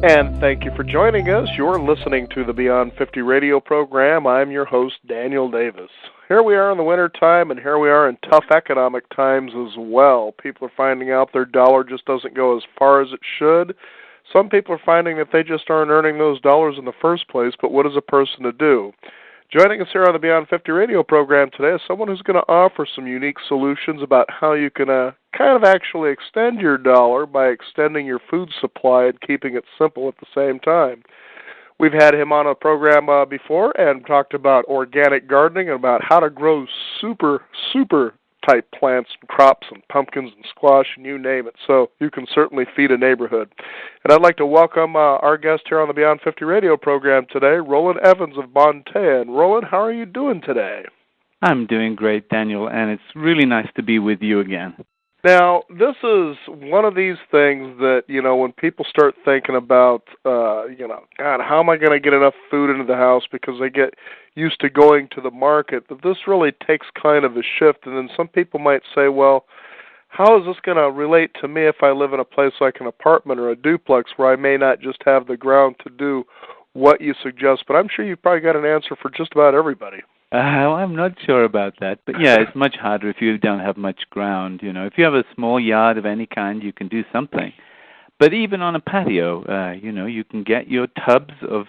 And thank you for joining us. You're listening to the Beyond 50 radio program. I'm your host, Daniel Davis. Here we are in the winter time, and here we are in tough economic times as well. People are finding out their dollar just doesn't go as far as it should. Some people are finding that they just aren't earning those dollars in the first place, but what is a person to do? Joining us here on the Beyond 50 radio program today is someone who's going to offer some unique solutions about how you can kind of actually extend your dollar by extending your food supply and keeping it simple at the same time. We've had him on a program before and talked about organic gardening and about how to grow super type plants and crops and pumpkins and squash and you name it, so you can certainly feed a neighborhood. And I'd like to welcome our guest here on the Beyond 50 radio program today, Roland Evans of Bontea. And Roland, how are you doing today? I'm doing great, Daniel, and it's really nice to be with you again. Now, this is one of these things that, when people start thinking about, God, how am I going to get enough food into the house because they get used to going to the market, that this really takes kind of a shift. And then some people might say, well, how is this going to relate to me if I live in a place like an apartment or a duplex where I may not just have the ground to do what you suggest? But I'm sure you've probably got an answer for just about everybody. I'm not sure about that, but yeah, it's much harder if you don't have much ground. If you have a small yard of any kind, you can do something. But even on a patio, you can get your tubs of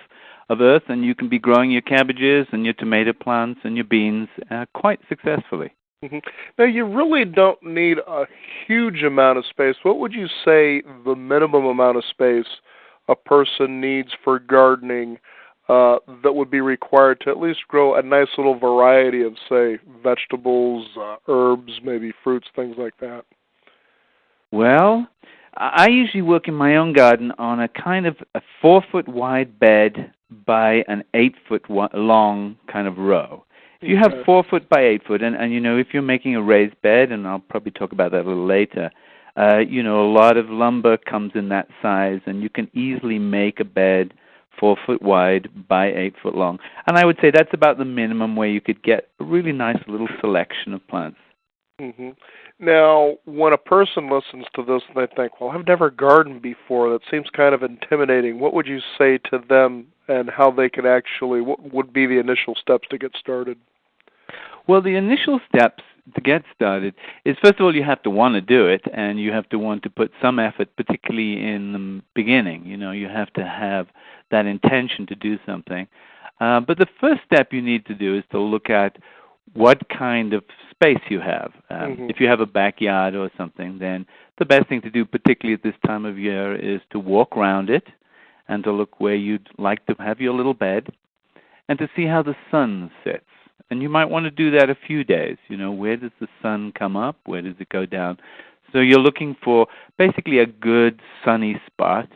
earth, and you can be growing your cabbages and your tomato plants and your beans quite successfully. Mm-hmm. Now, you really don't need a huge amount of space. What would you say the minimum amount of space a person needs for gardening that would be required to at least grow a nice little variety of, say, vegetables, herbs, maybe fruits, things like that? Well, I usually work in my own garden on a kind of a 4-foot wide bed by an 8-foot long kind of row. If you have 4 foot by 8 foot, and if you're making a raised bed, and I'll probably talk about that a little later, a lot of lumber comes in that size, and you can easily make a bed 4 foot wide by 8 foot long. And I would say that's about the minimum where you could get a really nice little selection of plants. Mm-hmm. Now, when a person listens to this and they think, well, I've never gardened before, that seems kind of intimidating, what would you say to them and how they could actually, what would be the initial steps to get started? Well, the initial steps to get started is, first of all, you have to want to do it, and you have to want to put some effort, particularly in the beginning. You have to have that intention to do something. But the first step you need to do is to look at what kind of space you have. If you have a backyard or something, then the best thing to do, particularly at this time of year, is to walk around it and to look where you'd like to have your little bed and to see how the sun sits. And you might want to do that a few days. Where does the sun come up? Where does it go down? So you're looking for basically a good sunny spot.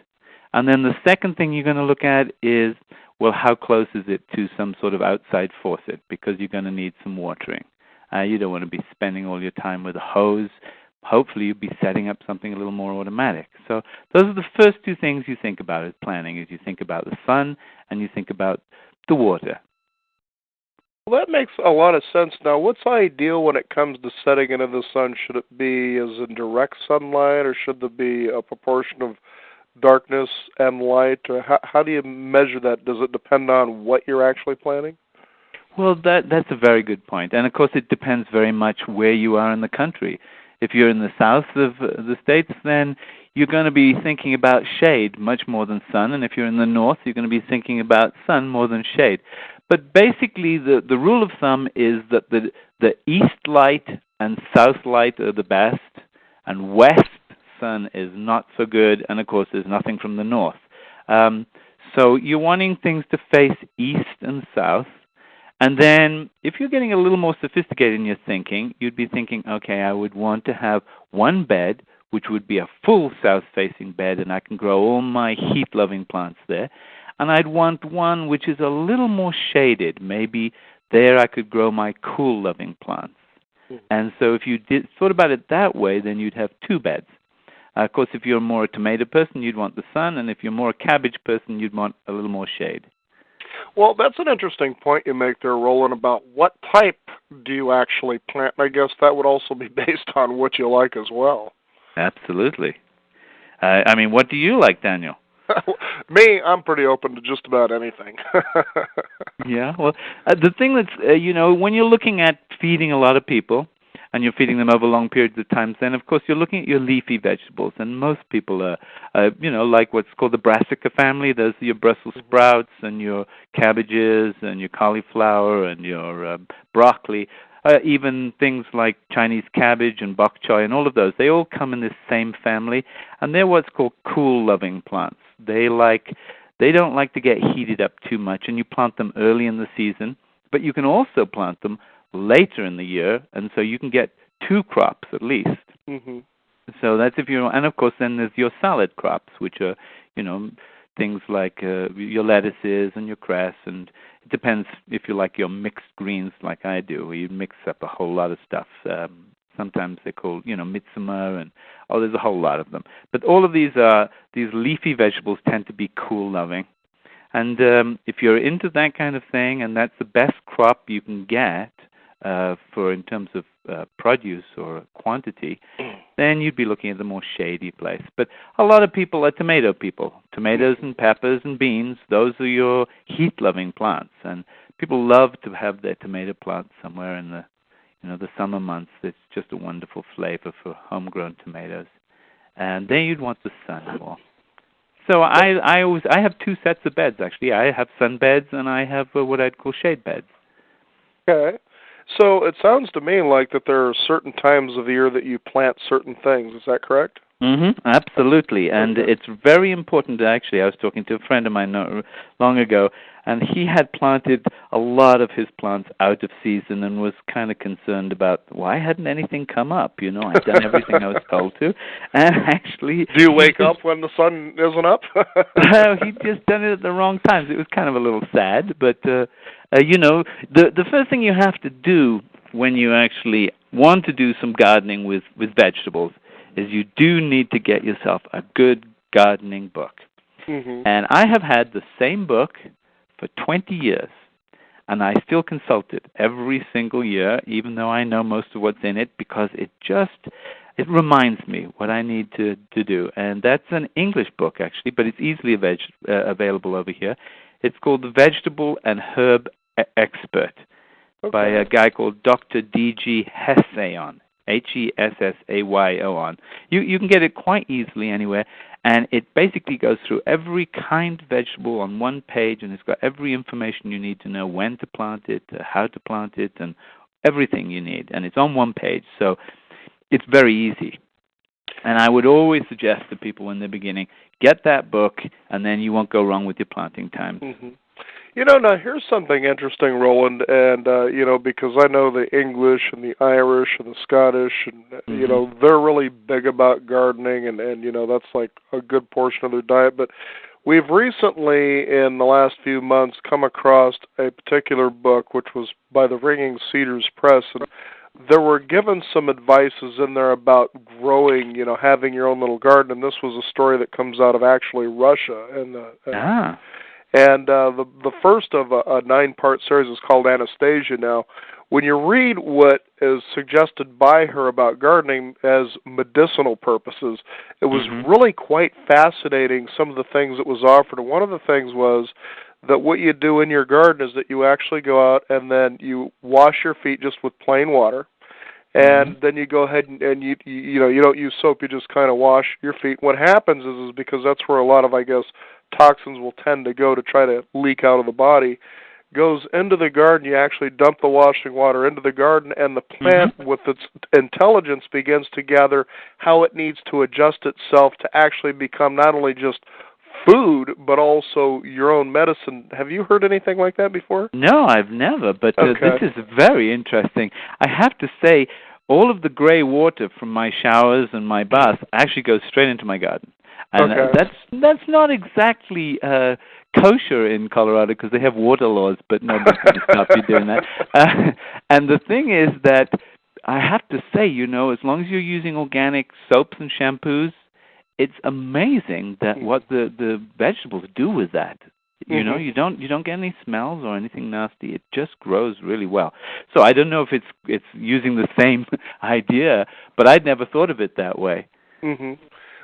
And then the second thing you're going to look at is, well, how close is it to some sort of outside faucet? Because you're going to need some watering. You don't want to be spending all your time with a hose. Hopefully you'll be setting up something a little more automatic. So those are the first two things you think about as planning, is you think about the sun and you think about the water. Well, that makes a lot of sense. Now, what's ideal when it comes to setting into the sun? Should it be as in direct sunlight, or should there be a proportion of darkness and light? Or how do you measure that? Does it depend on what you're actually planting? Well, that's a very good point. And, of course, it depends very much where you are in the country. If you're in the south of the States, then you're going to be thinking about shade much more than sun. And if you're in the north, you're going to be thinking about sun more than shade. But basically, the rule of thumb is that the east light and south light are the best, and west sun is not so good, and of course there's nothing from the north. So you're wanting things to face east and south, and then if you're getting a little more sophisticated in your thinking, you'd be thinking, okay, I would want to have one bed, which would be a full south-facing bed, and I can grow all my heat-loving plants there. And I'd want one which is a little more shaded. Maybe there I could grow my cool-loving plants. And so if you thought about it that way, then you'd have two beds. Of course, if you're more a tomato person, you'd want the sun, and if you're more a cabbage person, you'd want a little more shade. Well, that's an interesting point you make there, Roland, about what type do you actually plant. And I guess that would also be based on what you like as well. Absolutely. What do you like, Daniel? Me, I'm pretty open to just about anything. Yeah, well, the thing that's, when you're looking at feeding a lot of people, and you're feeding them over long periods of time, then of course you're looking at your leafy vegetables, and most people are, like what's called the brassica family. Those are your Brussels sprouts and your cabbages and your cauliflower and your broccoli. Even things like Chinese cabbage and bok choy and all of those, they all come in this same family, and they're what's called cool-loving plants. They don't like to get heated up too much, and you plant them early in the season, but you can also plant them later in the year, and so you can get 2 crops at least. Mm-hmm. So that's if you, and of course then there's your salad crops, which are, things like your lettuces and your cress, and it depends if you like your mixed greens like I do, where you mix up a whole lot of stuff. Sometimes they're called, mitsuma, and there's a whole lot of them. But all of these leafy vegetables tend to be cool-loving. And if you're into that kind of thing, and that's the best crop you can get for in terms of produce or quantity, then you'd be looking at the more shady place. But a lot of people are tomato people. Tomatoes and peppers and beans, those are your heat-loving plants. And people love to have their tomato plants somewhere in the summer months. It's just a wonderful flavor for homegrown tomatoes. And then you'd want the sun more. So I have 2 sets of beds, actually. I have sun beds, and I have what I'd call shade beds. Okay. So it sounds to me like that there are certain times of the year that you plant certain things. Is that correct? Mm-hmm, absolutely. And it's very important, actually. I was talking to a friend of mine not long ago, and he had planted a lot of his plants out of season and was kind of concerned about why hadn't anything come up. I'd done everything I was told to. And actually... Do you wake up when the sun isn't up? Well, he'd just done it at the wrong times. It was kind of a little sad, but, the first thing you have to do when you actually want to do some gardening with vegetables is you do need to get yourself a good gardening book. Mm-hmm. And I have had the same book for 20 years, and I still consult it every single year, even though I know most of what's in it, because it reminds me what I need to do. And that's an English book, actually, but it's easily available over here. It's called The Vegetable and Herb Expert, by a guy called Dr. D.G. Hessayon. Hessayon. You can get it quite easily anywhere, and it basically goes through every kind of vegetable on one page, and it's got every information you need to know: when to plant it, how to plant it, and everything you need. And it's on one page, so it's very easy. And I would always suggest to people when they're beginning, get that book, and then you won't go wrong with your planting times. Mm-hmm. Now here's something interesting, Roland, and, because I know the English and the Irish and the Scottish, and, they're really big about gardening, and that's like a good portion of their diet. But we've recently, in the last few months, come across a particular book, which was by the Ringing Cedars Press, and there were given some advices in there about growing, having your own little garden, and this was a story that comes out of actually Russia. And the first of a 9-part series is called Anastasia. Now, when you read what is suggested by her about gardening as medicinal purposes, it was really quite fascinating, some of the things that was offered. And one of the things was that what you do in your garden is that you actually go out and then you wash your feet just with plain water. And then you go ahead and you don't use soap, you just kind of wash your feet. What happens is because that's where a lot of, I guess, toxins will tend to go to try to leak out of the body, goes into the garden. You actually dump the washing water into the garden, and the plant, with its intelligence, begins to gather how it needs to adjust itself to actually become not only just food, but also your own medicine. Have you heard anything like that before? No, I've never, but this is very interesting. I have to say, all of the gray water from my showers and my bath actually goes straight into my garden. And that's not exactly kosher in Colorado because they have water laws, but nobody's going to stop you doing that. And the thing is that I have to say, as long as you're using organic soaps and shampoos, it's amazing that what the vegetables do with that. You don't get any smells or anything nasty. It just grows really well. So I don't know if it's using the same idea, but I'd never thought of it that way. Mm-hmm.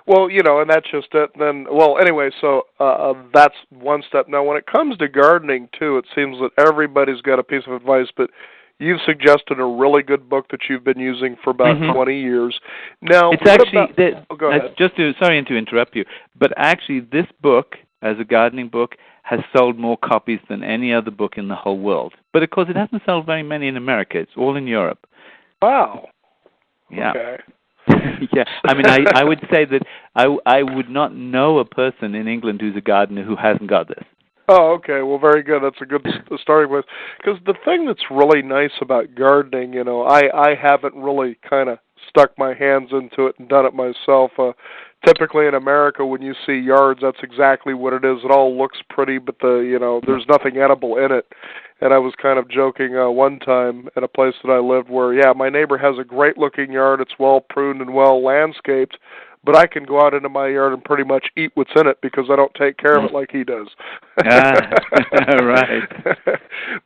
Well, and that's just it. Then, well, anyway, so that's one step. Now, when it comes to gardening, too, it seems that everybody's got a piece of advice, but you've suggested a really good book that you've been using for about 20 years. Now, it's actually go ahead. sorry to interrupt you, but actually, this book, as a gardening book, has sold more copies than any other book in the whole world. But of course, it hasn't sold very many in America. It's all in Europe. Wow. Yeah. Okay. Yeah, I mean, I would say that I would not know a person in England who's a gardener who hasn't got this. Oh, okay. Well, very good. That's a good starting place. Because the thing that's really nice about gardening, I haven't really kind of stuck my hands into it and done it myself. Typically in America, when you see yards, that's exactly what it is. It all looks pretty, but there's nothing edible in it. And I was kind of joking one time at a place that I lived where, yeah, my neighbor has a great-looking yard. It's well pruned and well landscaped, but I can go out into my yard and pretty much eat what's in it because I don't take care of it like he does. Right.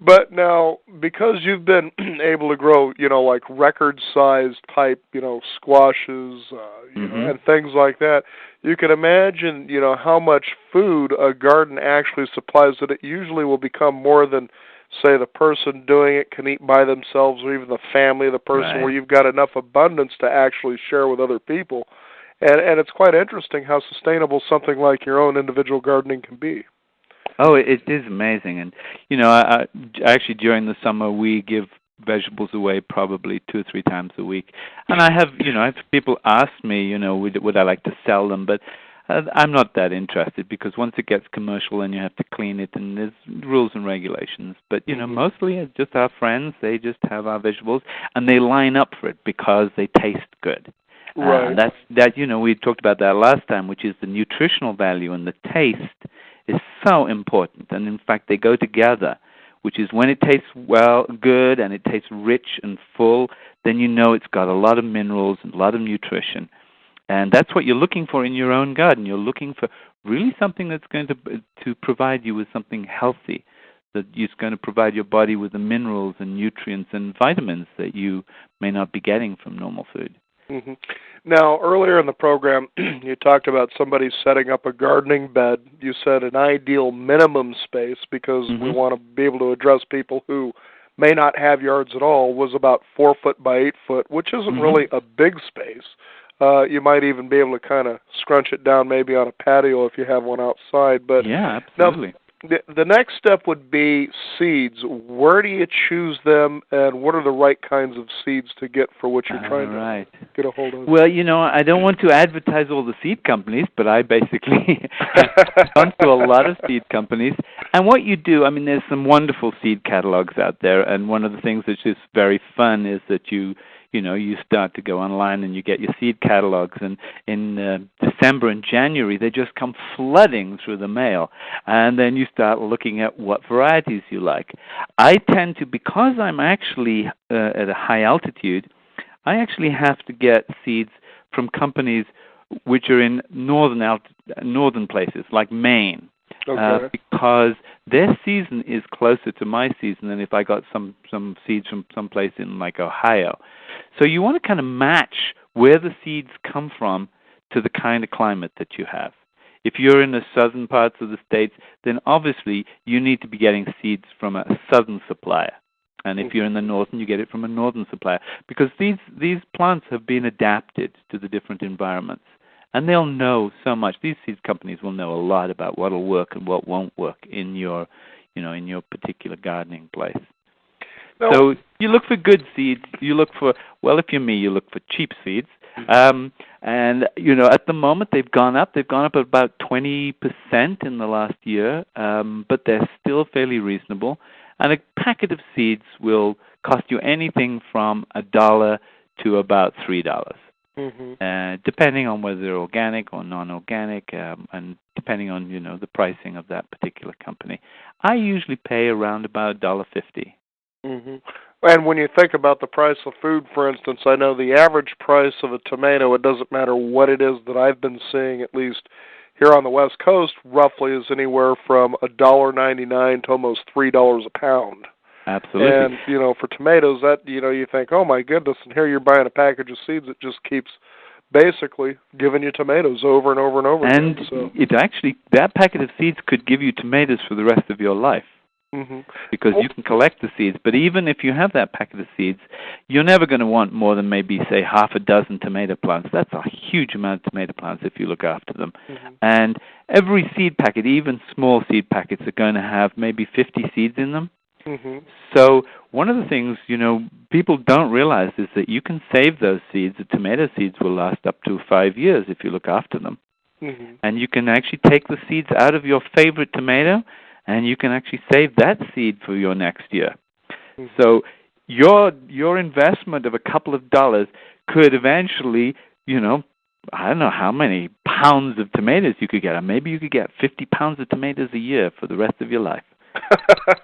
But now, because you've been able to grow, like record-sized type, squashes, and things like that, you can imagine, how much food a garden actually supplies, that it usually will become more than, say, the person doing it can eat by themselves, or even the family of the person, Right. where you've got enough abundance to actually share with other people. And it's quite interesting how sustainable something like your own individual gardening can be. Oh, it is amazing. And, I actually, during the summer, we give vegetables away probably 2 or 3 times a week. And I have people ask me, would I like to sell them, but I'm not that interested, because once it gets commercial, then you have to clean it, and there's rules and regulations. But, mostly it's just our friends. They just have our vegetables, and they line up for it because they taste good. Right. We talked about that last time, which is the nutritional value, and the taste is so important. And in fact, they go together, which is when it tastes good, and it tastes rich and full, then it's got a lot of minerals and a lot of nutrition. And that's what you're looking for in your own garden. You're looking for really something that's going to provide you with something healthy, that is going to provide your body with the minerals and nutrients and vitamins that you may not be getting from normal food. Mm-hmm. Now, earlier in the program, you talked about somebody setting up a gardening bed. You said an ideal minimum space, because we want to be able to address people who may not have yards at all, was about 4 foot by 8 foot, which isn't really a big space. You might even be able to kind of scrunch it down maybe on a patio if you have one outside. But yeah, absolutely. Now, the next step would be seeds. Where do you choose them, and what are the right kinds of seeds to get for what you're trying to get a hold of? Well, I don't want to advertise all the seed companies, but I basically have gone to a lot of seed companies. And what you do, there's some wonderful seed catalogs out there, and one of the things that's just very fun is that you start to go online and you get your seed catalogs, and in December and January they just come flooding through the mail, and then you start looking at what varieties you like. I tend to, because I'm actually at a high altitude, I actually have to get seeds from companies which are in northern places like Maine. Because their season is closer to my season than if I got some seeds from someplace in like Ohio. So you want to kind of match where the seeds come from to the kind of climate that you have. If you're in the southern parts of the states, then obviously you need to be getting seeds from a southern supplier. And if you're in the northern, you get it from a northern supplier. Because these plants have been adapted to the different environments. And they'll know so much. These seed companies will know a lot about what will work and what won't work in your particular gardening place. No. So you look for good seeds. You look for, if you're me, you look for cheap seeds. And at the moment they've gone up. They've gone up about 20% in the last year, but they're still fairly reasonable. And a packet of seeds will cost you anything from $1 to about $3. Depending on whether they're organic or non-organic, and depending on the pricing of that particular company. I usually pay around about $1.50. And when you think about the price of food, for instance, I know the average price of a tomato, it doesn't matter what it is that I've been seeing, at least here on the West Coast, roughly is anywhere from $1.99 to almost $3 a pound. Absolutely. And, for tomatoes, that, you think, oh, my goodness, and here you're buying a package of seeds that just keeps basically giving you tomatoes over and over and over and again. So. it actually, that packet of seeds could give you tomatoes for the rest of your life. Mm-hmm. Because you can collect the seeds. But even if you have that packet of seeds, you're never going to want more than maybe, say, half a dozen tomato plants. That's a huge amount of tomato plants if you look after them. Mm-hmm. And every seed packet, even small seed packets, are going to have maybe 50 seeds in them. Mm-hmm. So one of the things, people don't realize is that you can save those seeds. The tomato seeds will last up to 5 years if you look after them. Mm-hmm. And you can actually take the seeds out of your favorite tomato, and you can actually save that seed for your next year. Mm-hmm. So your investment of a couple of dollars could eventually, I don't know how many pounds of tomatoes you could get. Or maybe you could get 50 pounds of tomatoes a year for the rest of your life.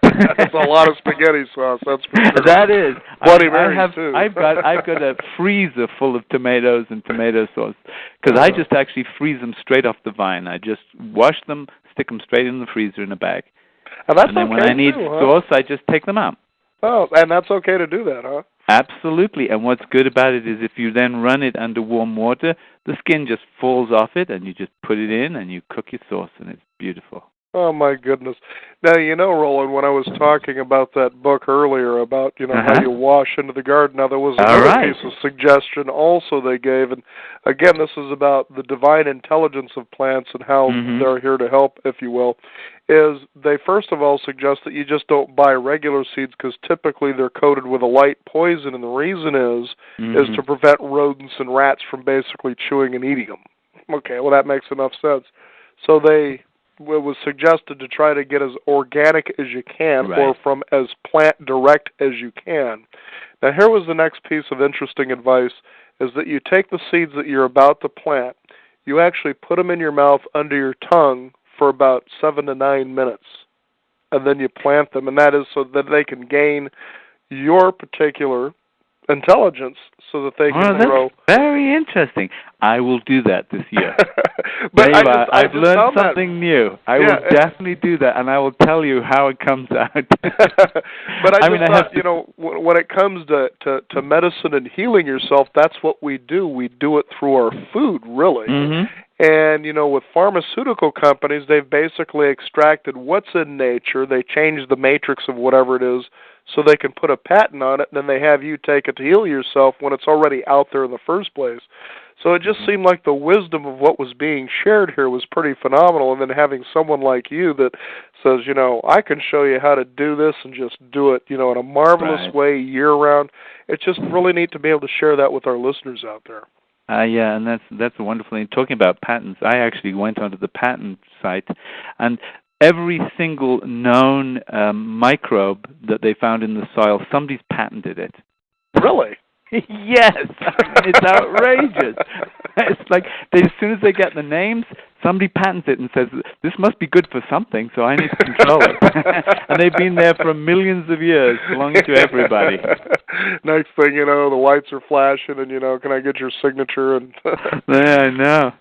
That's a lot of spaghetti sauce, that's for sure. That is. Bloody Marys, too. I've got a freezer full of tomatoes and tomato sauce, because I just actually freeze them straight off the vine. I just wash them, stick them straight in the freezer in a bag. And that's and then okay when I need too, sauce, I just take them out. Oh, and that's okay to do that, huh? Absolutely. And what's good about it is if you then run it under warm water, the skin just falls off it, and you just put it in, and you cook your sauce, and it's beautiful. Oh, my goodness. Now, Roland, when I was talking about that book earlier about, how you wash into the garden, now there was another piece of suggestion also they gave, and again, this is about the divine intelligence of plants and how they're here to help, if you will, is they first of all suggest that you just don't buy regular seeds because typically they're coated with a light poison, and the reason is to prevent rodents and rats from basically chewing and eating them. Okay, well, that makes enough sense. So it was suggested to try to get as organic as you can, or from as plant direct as you can. Now, here was the next piece of interesting advice, is that you take the seeds that you're about to plant, you actually put them in your mouth under your tongue for about 7 to 9 minutes, and then you plant them, and that is so that they can gain your particular intelligence so that they can grow. Very interesting. I will do that this year. But Dave, I've learned something new. I will definitely do that, and I will tell you how it comes out. But I thought, when it comes to medicine and healing yourself, that's what we do. We do it through our food, really. Mm-hmm. And, with pharmaceutical companies, they've basically extracted what's in nature. They change the matrix of whatever it is so they can put a patent on it, and then they have you take it to heal yourself when it's already out there in the first place. So it just seemed like the wisdom of what was being shared here was pretty phenomenal, and then having someone like you that says, I can show you how to do this and just do it, in a marvelous way year-round. It's just really neat to be able to share that with our listeners out there. Yeah, and that's a wonderful thing. Talking about patents, I actually went onto the patent site, and every single known microbe that they found in the soil, somebody's patented it. Really? Yes. It's outrageous. It's like as soon as they get the names, somebody patents it and says, this must be good for something, so I need to control it. And they've been there for millions of years, belonging to everybody. Next thing you know, the lights are flashing and, can I get your signature? And yeah, I know.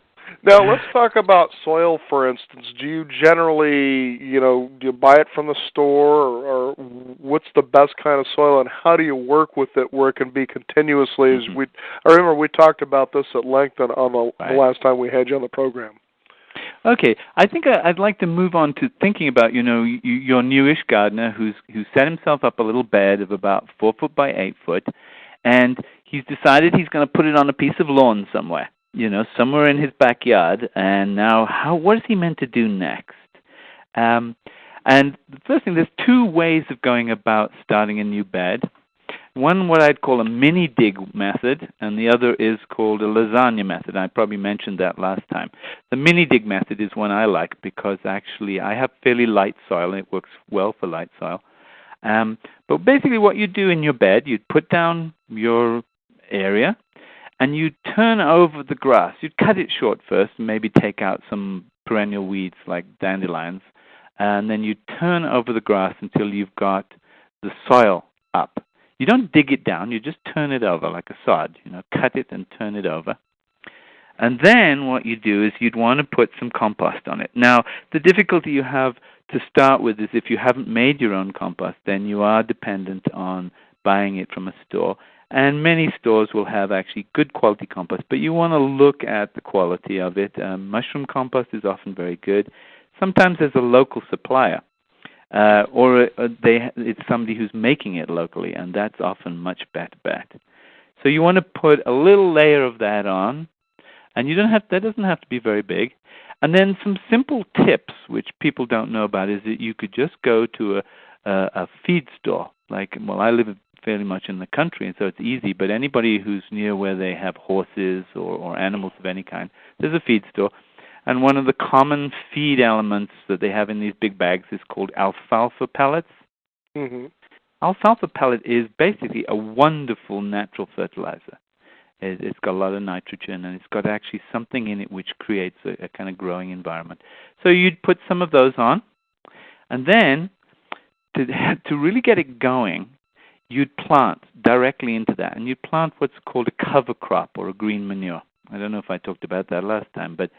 Now, let's talk about soil, for instance. Do you generally, do you buy it from the store, or what's the best kind of soil, and how do you work with it where it can be continuously? I remember we talked about this at length on the last time we had you on the program. Okay, I think I'd like to move on to thinking about, your newish gardener who set himself up a little bed of about 4 foot by 8 foot, and he's decided he's going to put it on a piece of lawn somewhere. Somewhere in his backyard, and now what is he meant to do next? And the first thing, there's 2 ways of going about starting a new bed. One, what I'd call a mini-dig method, and the other is called a lasagna method. I probably mentioned that last time. The mini-dig method is one I like because actually I have fairly light soil, and it works well for light soil. But basically what you do in your bed, you put down your area, and you turn over the grass. You'd cut it short first and maybe take out some perennial weeds like dandelions. And then you turn over the grass until you've got the soil up. You don't dig it down. You just turn it over like a sod. Cut it and turn it over. And then what you do is you'd want to put some compost on it. Now, the difficulty you have to start with is if you haven't made your own compost, then you are dependent on buying it from a store. And many stores will have actually good quality compost, but you want to look at the quality of it. Mushroom compost is often very good. Sometimes there's a local supplier, or it's somebody who's making it locally, and that's often much better bet. So you want to put a little layer of that on, and that doesn't have to be very big. And then some simple tips, which people don't know about, is that you could just go to a feed store. I live fairly much in the country, and so it's easy, but anybody who's near where they have horses or animals of any kind, there's a feed store. And one of the common feed elements that they have in these big bags is called alfalfa pellets. Mm-hmm. Alfalfa pellet is basically a wonderful natural fertilizer. It's got a lot of nitrogen, and it's got actually something in it which creates a kind of growing environment. So you'd put some of those on, and then to really get it going, you'd plant directly into that, and you'd plant what's called a cover crop or a green manure. I don't know if I talked about that last time, but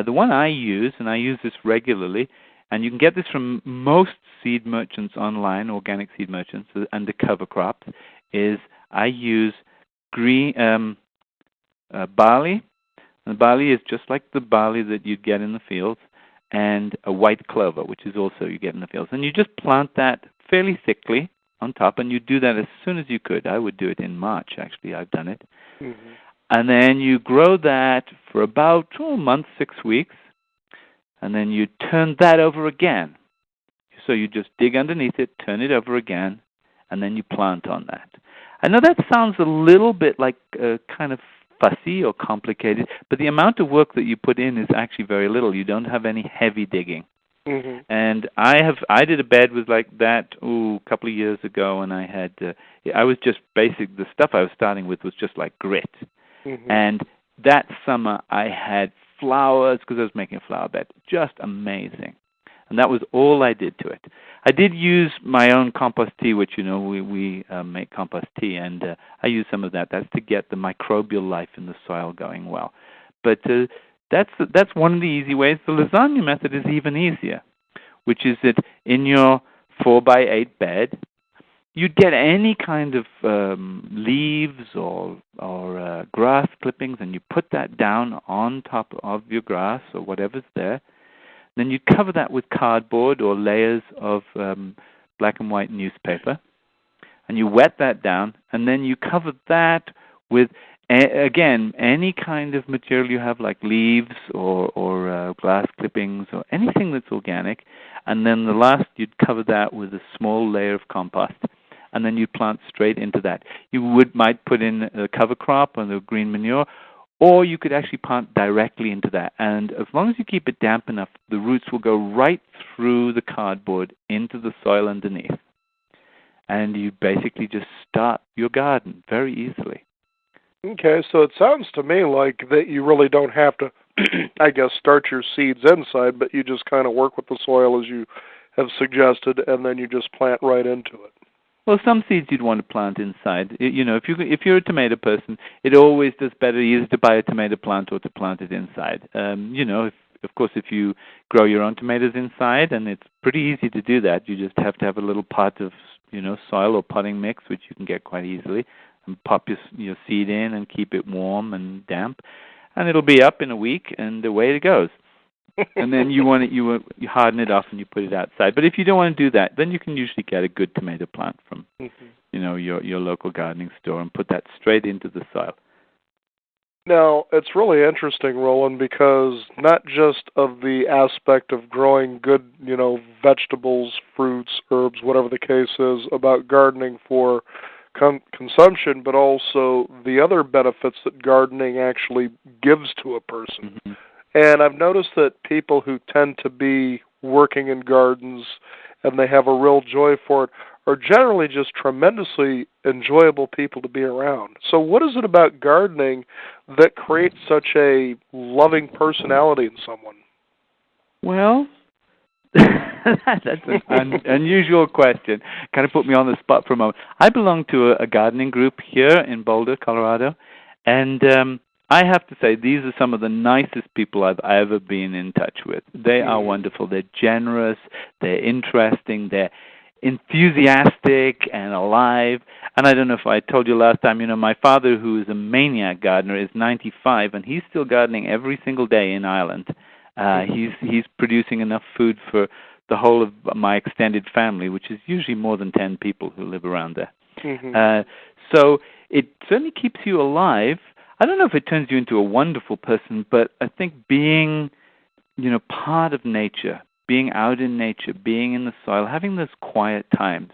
the one I use, and I use this regularly, and you can get this from most seed merchants online, organic seed merchants, and the cover crop, is I use green barley. And barley is just like the barley that you'd get in the fields, and a white clover, which is also you get in the fields. And you just plant that fairly thickly on top, and you do that as soon as you could. I would do it in March, actually. I've done it. Mm-hmm. And then you grow that for about 2 months, 6 weeks, and then you turn that over again. So you just dig underneath it, turn it over again, and then you plant on that. I know that sounds a little bit like kind of fussy or complicated, but the amount of work that you put in is actually very little. You don't have any heavy digging. Mm-hmm. And I did a bed with like that a couple of years ago, and I was just the stuff I was starting with was just like grit. Mm-hmm. And that summer I had flowers because I was making a flower bed. Just amazing. And that was all I did to it. I did use my own compost tea, which, we make compost tea, and I use some of that. That's to get the microbial life in the soil going well. But that's one of the easy ways. The lasagna method is even easier, which is that in your 4x8 bed, you'd get any kind of leaves or grass clippings, and you put that down on top of your grass or whatever's there. Then you cover that with cardboard or layers of black and white newspaper, and you wet that down, and then you cover that with, again, any kind of material you have, like leaves or glass clippings or anything that's organic, and then the last you'd cover that with a small layer of compost, and then you plant straight into that. You might put in a cover crop or the green manure, or you could actually plant directly into that. And as long as you keep it damp enough, the roots will go right through the cardboard into the soil underneath. And you basically just start your garden very easily. Okay, so it sounds to me like that you really don't have to, I guess, start your seeds inside, but you just kind of work with the soil as you have suggested, and then you just plant right into it. Well, some seeds you'd want to plant inside. If you're a tomato person, it always does better either to buy a tomato plant or to plant it inside. Of course, if you grow your own tomatoes inside, and it's pretty easy to do that, you just have to have a little pot of, soil or potting mix, which you can get quite easily, and pop your seed in and keep it warm and damp, and it'll be up in a week, and away it goes. And then you harden it off and you put it outside. But if you don't want to do that, then you can usually get a good tomato plant from, your local gardening store and put that straight into the soil. Now, it's really interesting, Roland, because not just of the aspect of growing good, vegetables, fruits, herbs, whatever the case is, about gardening for consumption, but also the other benefits that gardening actually gives to a person. Mm-hmm. And I've noticed that people who tend to be working in gardens and they have a real joy for it are generally just tremendously enjoyable people to be around. So what is it about gardening that creates such a loving personality in someone? Well, that's an unusual question. Kind of put me on the spot for a moment. I belong to a gardening group here in Boulder, Colorado, and I have to say, these are some of the nicest people I've ever been in touch with. They are wonderful. They're generous. They're interesting. They're enthusiastic and alive. And I don't know if I told you last time, my father, who is a maniac gardener, is 95, and he's still gardening every single day in Ireland. He's producing enough food for the whole of my extended family, which is usually more than 10 people who live around there. Mm-hmm. So it certainly keeps you alive. I don't know if it turns you into a wonderful person, but I think being, part of nature, being out in nature, being in the soil, having those quiet times.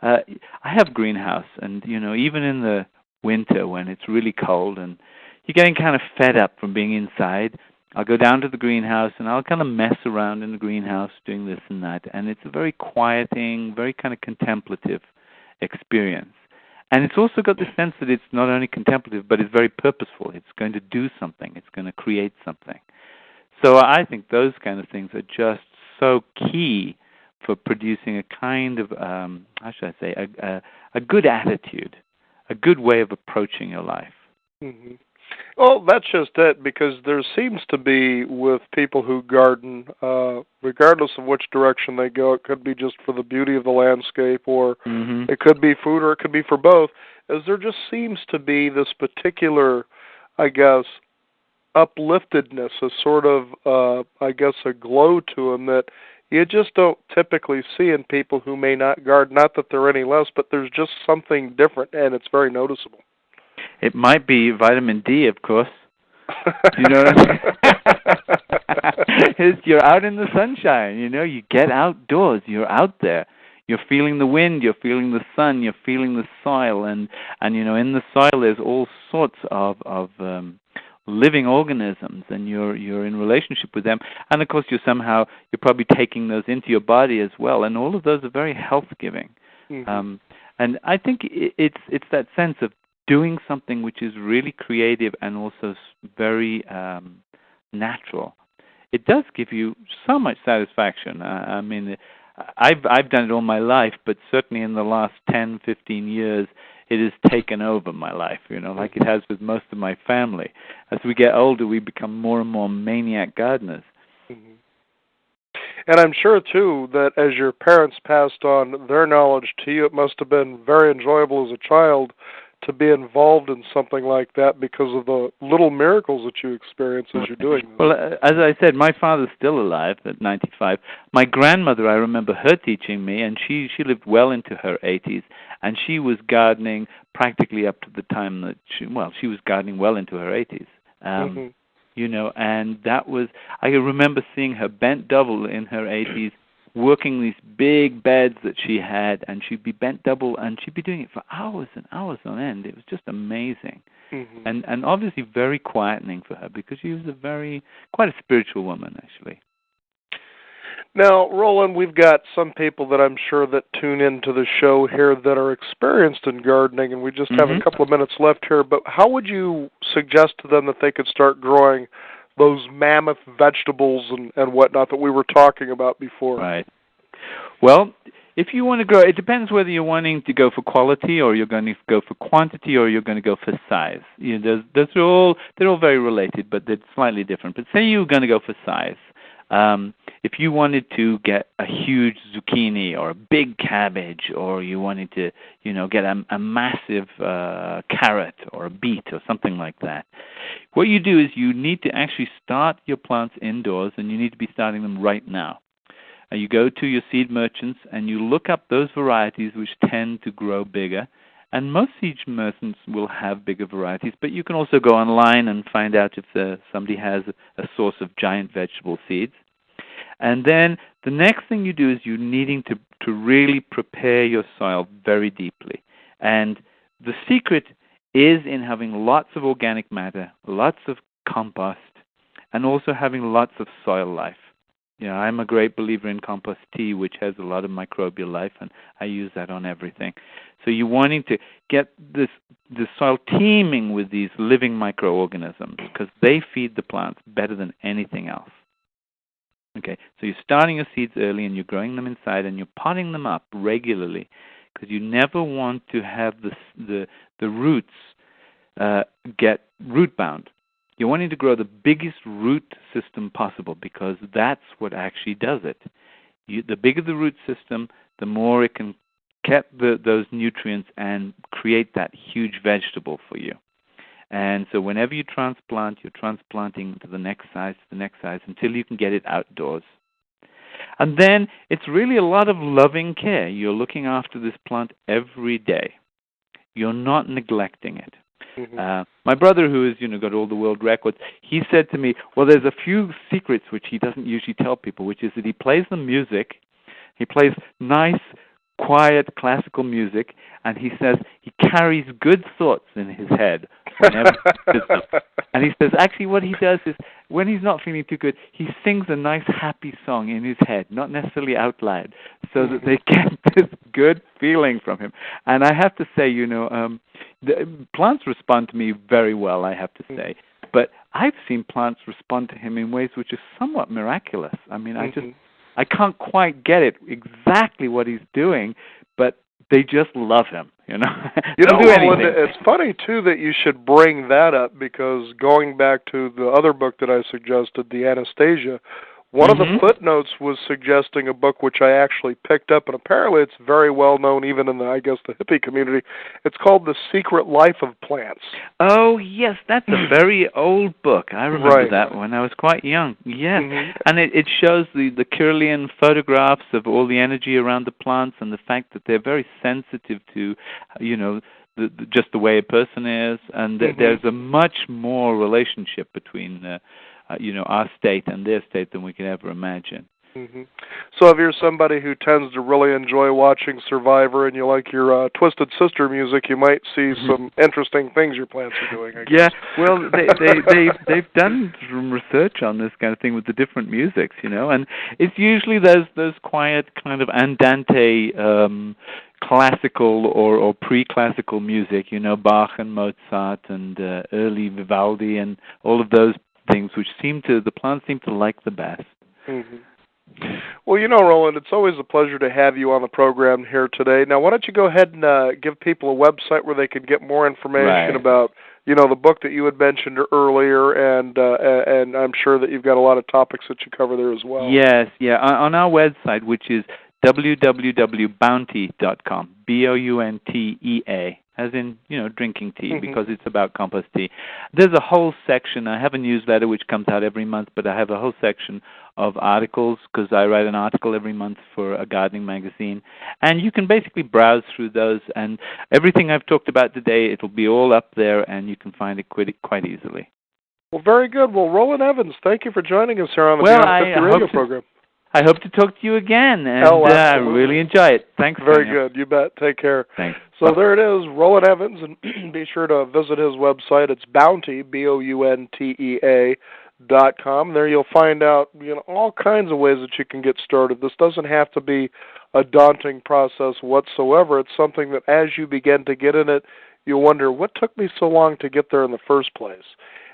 I have a greenhouse, and, even in the winter when it's really cold and you're getting kind of fed up from being inside, I'll go down to the greenhouse and I'll kind of mess around in the greenhouse doing this and that. And it's a very quieting, very kind of contemplative experience. And it's also got the sense that it's not only contemplative, but it's very purposeful. It's going to do something. It's going to create something. So I think those kind of things are just so key for producing a kind of, how should I say, a good attitude, a good way of approaching your life. Mm-hmm. Well, that's just it, because there seems to be, with people who garden, regardless of which direction they go, it could be just for the beauty of the landscape, or it could be food, or it could be for both, as there just seems to be this particular, I guess, upliftedness, a sort of, a glow to them that you just don't typically see in people who may not garden. Not that they're any less, but there's just something different, and it's very noticeable. It might be vitamin D, of course. Do you know what I mean? You're out in the sunshine, you get outdoors, you're out there. You're feeling the wind, you're feeling the sun, you're feeling the soil, and in the soil there's all sorts of living organisms, and you're in relationship with them. And of course you're probably taking those into your body as well, and all of those are very health-giving. Mm-hmm. And I think it's that sense of doing something which is really creative and also very natural. It does give you so much satisfaction. I've done it all my life, but certainly in the last 10, 15 years, it has taken over my life, like it has with most of my family. As we get older, we become more and more maniac gardeners. Mm-hmm. And I'm sure, too, that as your parents passed on their knowledge to you, it must have been very enjoyable as a child to be involved in something like that because of the little miracles that you experience as you're doing this. Well, as I said, my father's still alive at 95. My grandmother, I remember her teaching me, and she lived well into her 80s, and she was gardening practically up to the time that she was gardening well into her 80s. And that was, I remember seeing her bent double in her 80s, working these big beds that she had, and she'd be bent double, and she'd be doing it for hours and hours on end. It was just amazing. Mm-hmm. And obviously very quietening for her, because she was quite a spiritual woman, actually. Now, Roland, we've got some people that I'm sure that tune into the show here that are experienced in gardening, and we just have a couple of minutes left here, but how would you suggest to them that they could start growing those mammoth vegetables and whatnot that we were talking about before? Right. Well, if you want to grow, it depends whether you're wanting to go for quality, or you're going to go for quantity, or you're going to go for size. They're all very related, but they're slightly different. But say you're going to go for size. If you wanted to get a huge zucchini or a big cabbage, or you wanted to, get a massive carrot or a beet or something like that, what you do is you need to actually start your plants indoors, and you need to be starting them right now. You go to your seed merchants and you look up those varieties which tend to grow bigger. And most seed merchants will have bigger varieties, but you can also go online and find out if somebody has a source of giant vegetable seeds. And then the next thing you do is you're needing to really prepare your soil very deeply. And the secret is in having lots of organic matter, lots of compost, and also having lots of soil life. I'm a great believer in compost tea, which has a lot of microbial life, and I use that on everything. So you're wanting to get the soil teeming with these living microorganisms, because they feed the plants better than anything else. Okay, so you're starting your seeds early, and you're growing them inside, and you're potting them up regularly, because you never want to have the roots get root bound. You're wanting to grow the biggest root system possible, because that's what actually does it. The bigger the root system, the more it can get those nutrients and create that huge vegetable for you. And so whenever you transplant, you're transplanting to the next size, until you can get it outdoors. And then it's really a lot of loving care. You're looking after this plant every day. You're not neglecting it. Mm-hmm. My brother, who has got all the world records, he said to me, well, there's a few secrets which he doesn't usually tell people, which is that he plays the music. He plays nice, quiet, classical music, and he says he carries good thoughts in his head whenever he does them. And he says actually what he does is when he's not feeling too good, he sings a nice, happy song in his head, not necessarily out loud, so that they get this good feeling from him. And I have to say, the plants respond to me very well, I have to say. But I've seen plants respond to him in ways which are somewhat miraculous. I mean, I can't quite get it exactly what he's doing, but they just love him, They'll do anything. It's funny, too, that you should bring that up, because going back to the other book that I suggested, The Anastasia, one of the footnotes was suggesting a book which I actually picked up, and apparently it's very well known even in the hippie community. It's called The Secret Life of Plants. Oh, yes, that's a very old book. I remember that when I was quite young. Yes, and it shows the Kirlian photographs of all the energy around the plants and the fact that they're very sensitive to, just the way a person is, and there's a much more relationship between our state and their state than we can ever imagine. So if you're somebody who tends to really enjoy watching Survivor and you like your Twisted Sister music, you might see some interesting things your plants are doing, I guess. Yeah, well, they've done some research on this kind of thing with the different musics, and it's usually those quiet kind of andante classical or pre-classical music, Bach and Mozart and early Vivaldi and all of those things which the plants seem to like the best. Well, Roland, it's always a pleasure to have you on the program here today. Now, why don't you go ahead and give people a website where they can get more information about, the book that you had mentioned earlier, and I'm sure that you've got a lot of topics that you cover there as well. Yes, yeah. On our website, which is www.bountea.com, BOUNTEA, as in, drinking tea, because it's about compost tea. There's a whole section. I have a newsletter which comes out every month, but I have a whole section of articles, because I write an article every month for a gardening magazine. And you can basically browse through those, and everything I've talked about today, it'll be all up there, and you can find it quite easily. Well, very good. Well, Roland Evans, thank you for joining us here on the Beyond 50 radio program. I hope to talk to you again, and I really enjoy it. Thanks, Very Daniel. good. You bet. Take care. Thanks. So there it is, Roland Evans, and be sure to visit his website. It's Bountea, BOUNTEA.com. There you'll find out all kinds of ways that you can get started. This doesn't have to be a daunting process whatsoever. It's something that as you begin to get in it, you'll wonder, what took me so long to get there in the first place?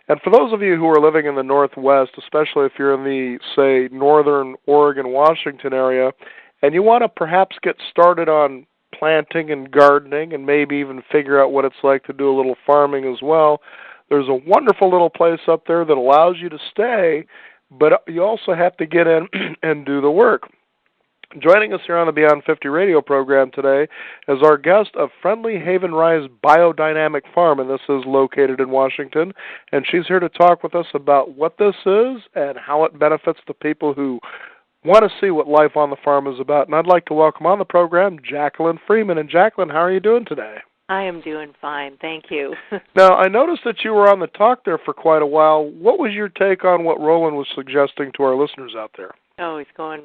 And for those of you who are living in the Northwest, especially if you're in the, say, northern Oregon, Washington area, and you want to perhaps get started on planting and gardening and maybe even figure out what it's like to do a little farming as well, there's a wonderful little place up there that allows you to stay, but you also have to get in and do the work. Joining us here on the Beyond 50 radio program today is our guest of Friendly Haven Rise Biodynamic Farm, and this is located in Washington. And she's here to talk with us about what this is and how it benefits the people who want to see what life on the farm is about. And I'd like to welcome on the program Jacqueline Freeman. And Jacqueline, how are you doing today? I am doing fine, thank you. Now, I noticed that you were on the talk there for quite a while. What was your take on what Roland was suggesting to our listeners out there? Oh, he's going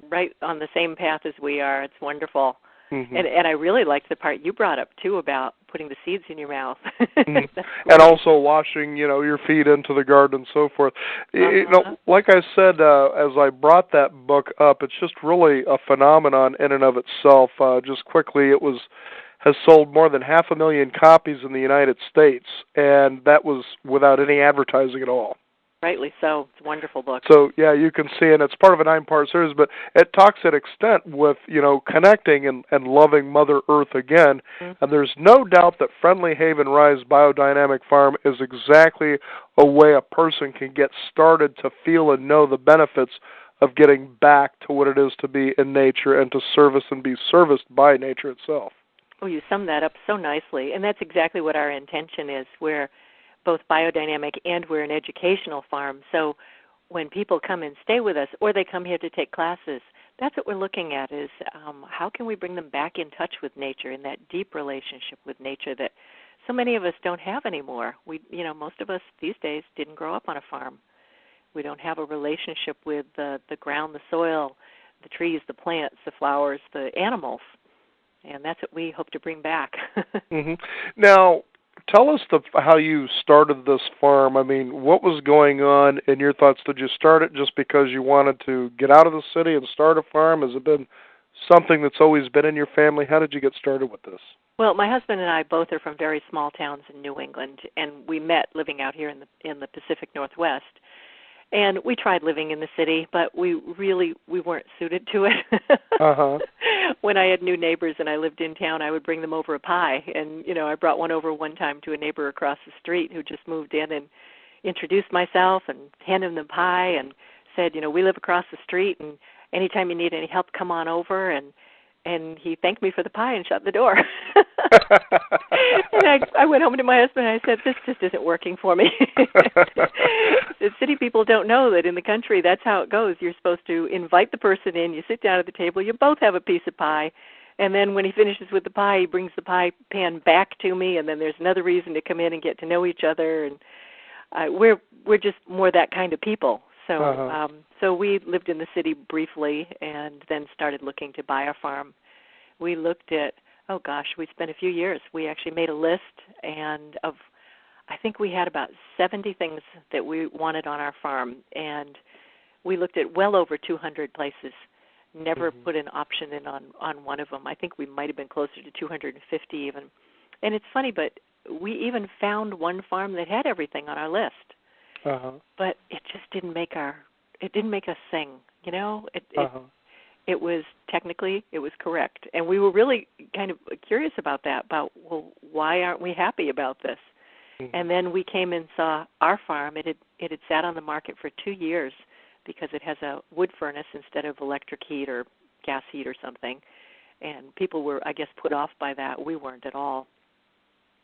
right on the same path as we are. It's wonderful. Mm-hmm. And I really liked the part you brought up, too, about putting the seeds in your mouth. Mm-hmm. And also washing, your feet into the garden and so forth. Like I said, as I brought that book up, it's just really a phenomenon in and of itself. Just quickly, has sold more than 500,000 copies in the United States, and that was without any advertising at all. Rightly so. It's a wonderful book. So, yeah, you can see, and it's part of a 9-part series, but it talks at extent with, connecting and loving Mother Earth again. Mm-hmm. And there's no doubt that Friendly Haven Rise Biodynamic Farm is exactly a way a person can get started to feel and know the benefits of getting back to what it is to be in nature and to service and be serviced by nature itself. Oh, you summed that up so nicely, and that's exactly what our intention is. We're both biodynamic and we're an educational farm. So when people come and stay with us or they come here to take classes, that's what we're looking at is how can we bring them back in touch with nature, in that deep relationship with nature that so many of us don't have anymore. Most of us these days didn't grow up on a farm. We don't have a relationship with the ground, the soil, the trees, the plants, the flowers, the animals. And that's what we hope to bring back. Mm-hmm. Now, tell us how you started this farm. I mean, what was going on in your thoughts? Did you start it just because you wanted to get out of the city and start a farm? Has it been something that's always been in your family? How did you get started with this? Well, my husband and I both are from very small towns in New England, and we met living out here in the Pacific Northwest. And we tried living in the city, but we weren't suited to it. Uh-huh. When I had new neighbors and I lived in town, I would bring them over a pie. And, I brought one over one time to a neighbor across the street who just moved in and introduced myself and handed him the pie and said, we live across the street, and anytime you need any help, come on over. And he thanked me for the pie and shut the door. And I went home to my husband and I said, this just isn't working for me. The city people don't know that in the country that's how it goes. You're supposed to invite the person in, you sit down at the table, you both have a piece of pie, and then when he finishes with the pie, he brings the pie pan back to me, and then there's another reason to come in and get to know each other. And we're just more that kind of people. So so we lived in the city briefly and then started looking to buy our farm. We looked at, we spent a few years. We actually made a list, and I think we had about 70 things that we wanted on our farm, and we looked at well over 200 places. Never put an option in on one of them. I think we might have been closer to 250 even. And it's funny, but we even found one farm that had everything on our list. But it just didn't make us sing, It was technically, it was correct. And we were really kind of curious about that, why aren't we happy about this? And then we came and saw our farm. It had sat on the market for 2 years because it has a wood furnace instead of electric heat or gas heat or something. And people were, I guess, put off by that. We weren't at all.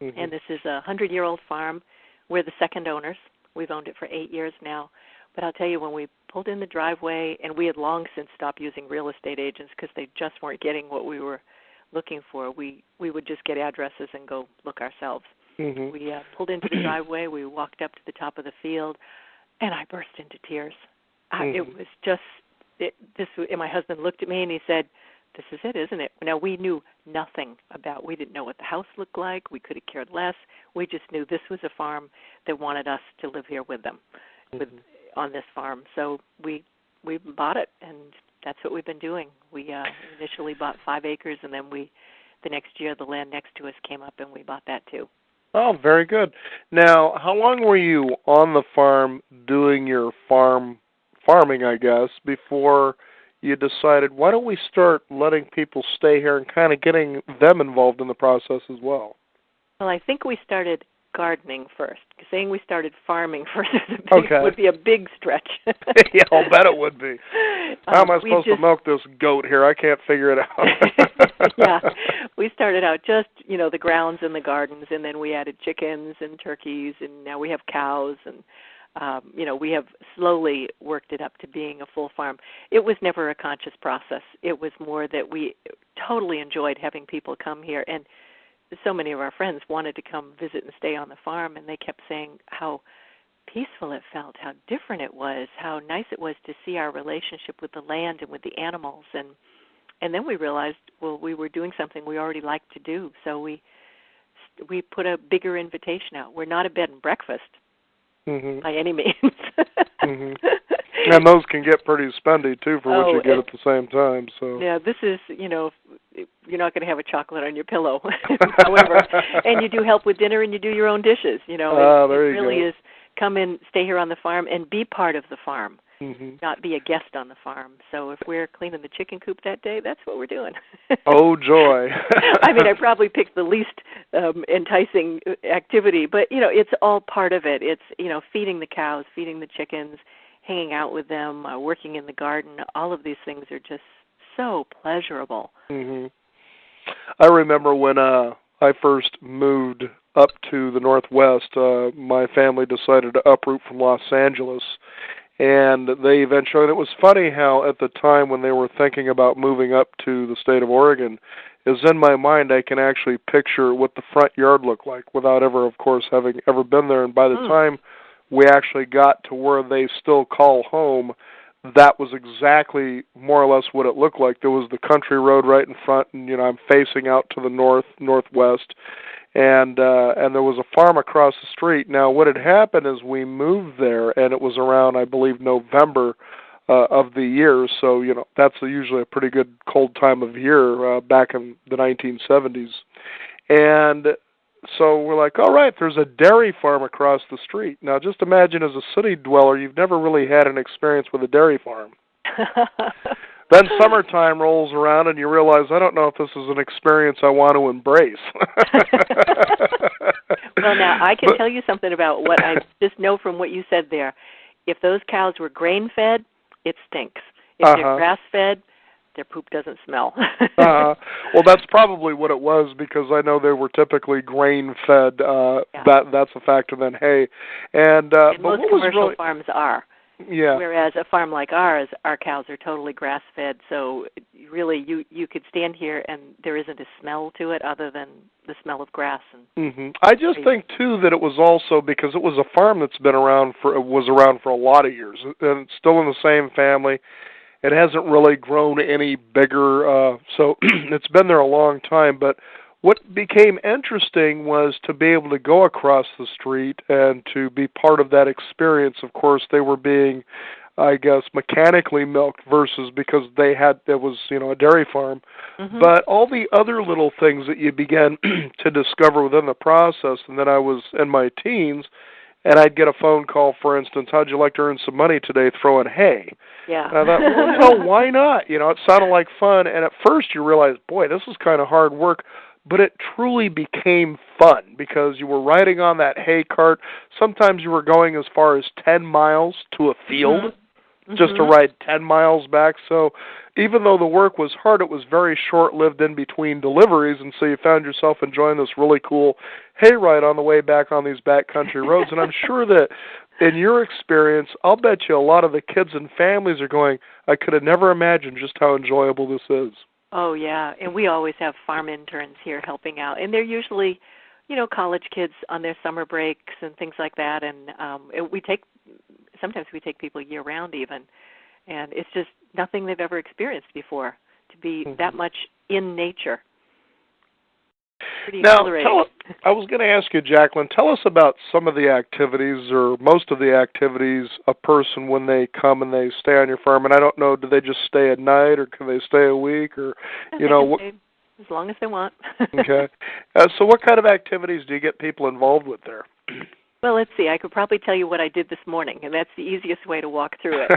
And this is a 100-year-old farm. We're the second owners. We've owned it for 8 years now. But I'll tell you, when we pulled in the driveway, and we had long since stopped using real estate agents because they just weren't getting what we were looking for, we would just get addresses and go look ourselves. We pulled into the driveway, we walked up to the top of the field, and I burst into tears. It was just, and my husband looked at me and he said, this is it, isn't it? Now, we knew nothing we didn't know what the house looked like. We could have cared less. We just knew this was a farm that wanted us to live here with them, on this farm. So we bought it, and that's what we've been doing. We initially bought 5 acres, and then the next year the land next to us came up, and we bought that too. Oh, very good. Now, how long were you on the farm doing your farming, I guess, before you decided, why don't we start letting people stay here and kind of getting them involved in the process as well? Well, I think we started gardening first. Saying we started farming first would be a big stretch. Yeah, I'll bet it would be. How am I supposed to milk this goat here? I can't figure it out. Yeah, we started out just, the grounds and the gardens, and then we added chickens and turkeys, and now we have cows, and we have slowly worked it up to being a full farm. It was never a conscious process. It was more that we totally enjoyed having people come here, and so many of our friends wanted to come visit and stay on the farm, and they kept saying how peaceful it felt, how different it was, how nice it was to see our relationship with the land and with the animals. And then we realized, we were doing something we already liked to do, so we put a bigger invitation out. We're not a bed and breakfast by any means. And those can get pretty spendy, too, for what you get at the same time. So yeah, this is, you're not going to have a chocolate on your pillow, however. And you do help with dinner, and you do your own dishes. It really is come in, stay here on the farm, and be part of the farm, not be a guest on the farm. So if we're cleaning the chicken coop that day, that's what we're doing. Oh, joy. I mean, I probably picked the least enticing activity, but, it's all part of it. It's, feeding the cows, feeding the chickens, hanging out with them, working in the garden, all of these things are just so pleasurable. Hmm. I remember when I first moved up to the Northwest, my family decided to uproot from Los Angeles. And they eventually, and it was funny how at the time when they were thinking about moving up to the state of Oregon, is in my mind I can actually picture what the front yard looked like without ever, of course, having ever been there. And by the time we actually got to where they still call home, that was exactly more or less what it looked like. There was the country road right in front, and I'm facing out to the northwest, and there was a farm across the street. Now, what had happened is we moved there, and it was around, I believe, November of the year. So that's usually a pretty good cold time of year back in the 1970s, and so we're like, all right, there's a dairy farm across the street. Now, just imagine as a city dweller, you've never really had an experience with a dairy farm. Then summertime rolls around and you realize, I don't know if this is an experience I want to embrace. Well, now, I can tell you something about what I just know from what you said there. If those cows were grain-fed, it stinks. If they're grass-fed, their poop doesn't smell. Well, that's probably what it was, because I know they were typically grain-fed. That's a factor than hay. And but most commercial farms are. Yeah. Whereas a farm like ours, our cows are totally grass-fed, so really you could stand here and there isn't a smell to it other than the smell of grass. And I just think too that it was also because it was a farm that's been around for a lot of years, and it's still in the same family. It hasn't really grown any bigger, so it's been there a long time. But what became interesting was to be able to go across the street and to be part of that experience. Of course, they were being, I guess, mechanically milked versus because there was a dairy farm. But all the other little things that you began to discover within the process, and then I was in my teens, and I'd get a phone call, for instance, how'd you like to earn some money today throwing hay? Yeah. And I thought, well, why not? It sounded like fun. And at first you realize, boy, this is kind of hard work. But it truly became fun because you were riding on that hay cart. Sometimes you were going as far as 10 miles to a field just to ride 10 miles back. So even though the work was hard, it was very short-lived in between deliveries, and so you found yourself enjoying this really cool hay ride on the way back on these backcountry roads. And I'm sure that in your experience, I'll bet you a lot of the kids and families are going, I could have never imagined just how enjoyable this is. Oh, yeah, and we always have farm interns here helping out, and they're usually, college kids on their summer breaks and things like that, and sometimes we take people year-round even, and it's just nothing they've ever experienced before, to be that much in nature. Pretty exhilarating. I was going to ask you, Jacqueline, tell us about some of the activities or most of the activities a person when they come and they stay on your farm. And I don't know, do they just stay at night or can they stay a week or, They can stay as long as they want. Okay. So what kind of activities do you get people involved with there? Well, let's see. I could probably tell you what I did this morning, and that's the easiest way to walk through it.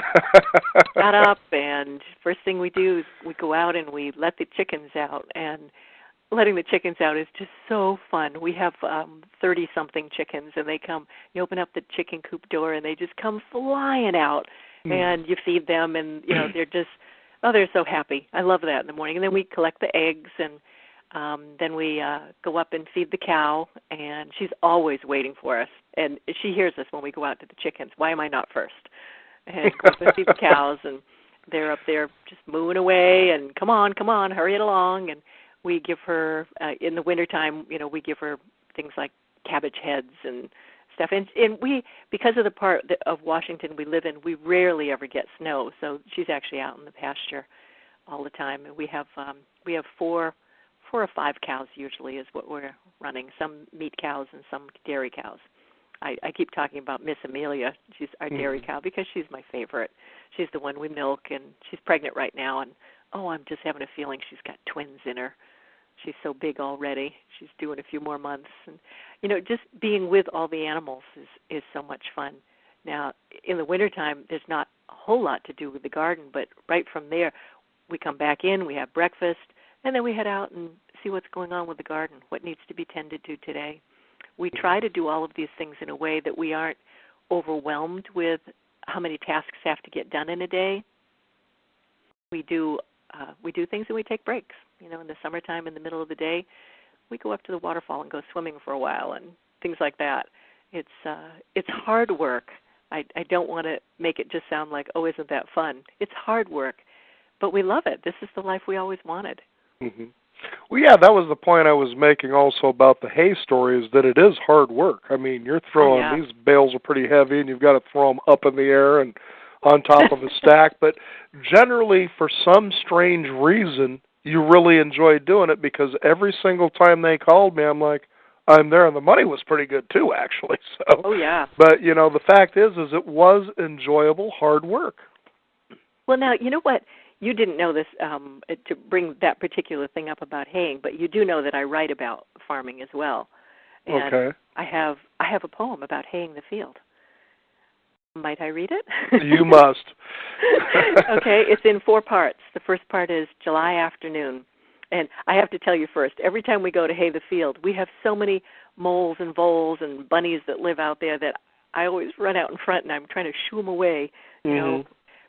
Got up, and first thing we do is we go out and we let the chickens out, and letting the chickens out is just so fun. We have 30-something chickens, and they come. You open up the chicken coop door, and they just come flying out, and you feed them, and they're just they're so happy. I love that in the morning. And then we collect the eggs, and then we go up and feed the cow, and she's always waiting for us. And she hears us when we go out to the chickens. Why am I not first? And go up and feed the cows, and they're up there just mooing away, and come on, hurry it along. And we give her, in the wintertime, we give her things like cabbage heads and stuff. And we, because of the part of Washington we live in, we rarely ever get snow. So she's actually out in the pasture all the time. And we have 4 or 5 cows usually is what we're running. Some meat cows and some dairy cows. I keep talking about Miss Amelia. She's our dairy cow because she's my favorite. She's the one we milk, and she's pregnant right now. And, I'm just having a feeling she's got twins in her. She's so big already. She's doing a few more months. And, just being with all the animals is so much fun. Now, in the wintertime, there's not a whole lot to do with the garden, but right from there, we come back in, we have breakfast, and then we head out and see what's going on with the garden, what needs to be tended to today. We try to do all of these things in a way that we aren't overwhelmed with how many tasks have to get done in a day, we do things and we take breaks. In the summertime, in the middle of the day, we go up to the waterfall and go swimming for a while and things like that. It's hard work. I don't want to make it just sound like, oh, isn't that fun? It's hard work, but we love it. This is the life we always wanted. Mm-hmm. Well, yeah, that was the point I was making also about the hay story, is that it is hard work. I mean, you're throwing, these bales are pretty heavy, and you've got to throw them up in the air and on top of a stack. But generally, for some strange reason, you really enjoy doing it, because every single time they called me, I'm like, I'm there, and the money was pretty good too, actually. So, oh, yeah. But, the fact is it was enjoyable, hard work. Well, now, you know what? You didn't know this to bring that particular thing up about haying, but you do know that I write about farming as well. And okay. I have a poem about haying the field. Might I read it? You must. Okay, it's in 4 parts. The first part is July afternoon. And I have to tell you first, every time we go to hay the field, we have so many moles and voles and bunnies that live out there that I always run out in front and I'm trying to shoo them away,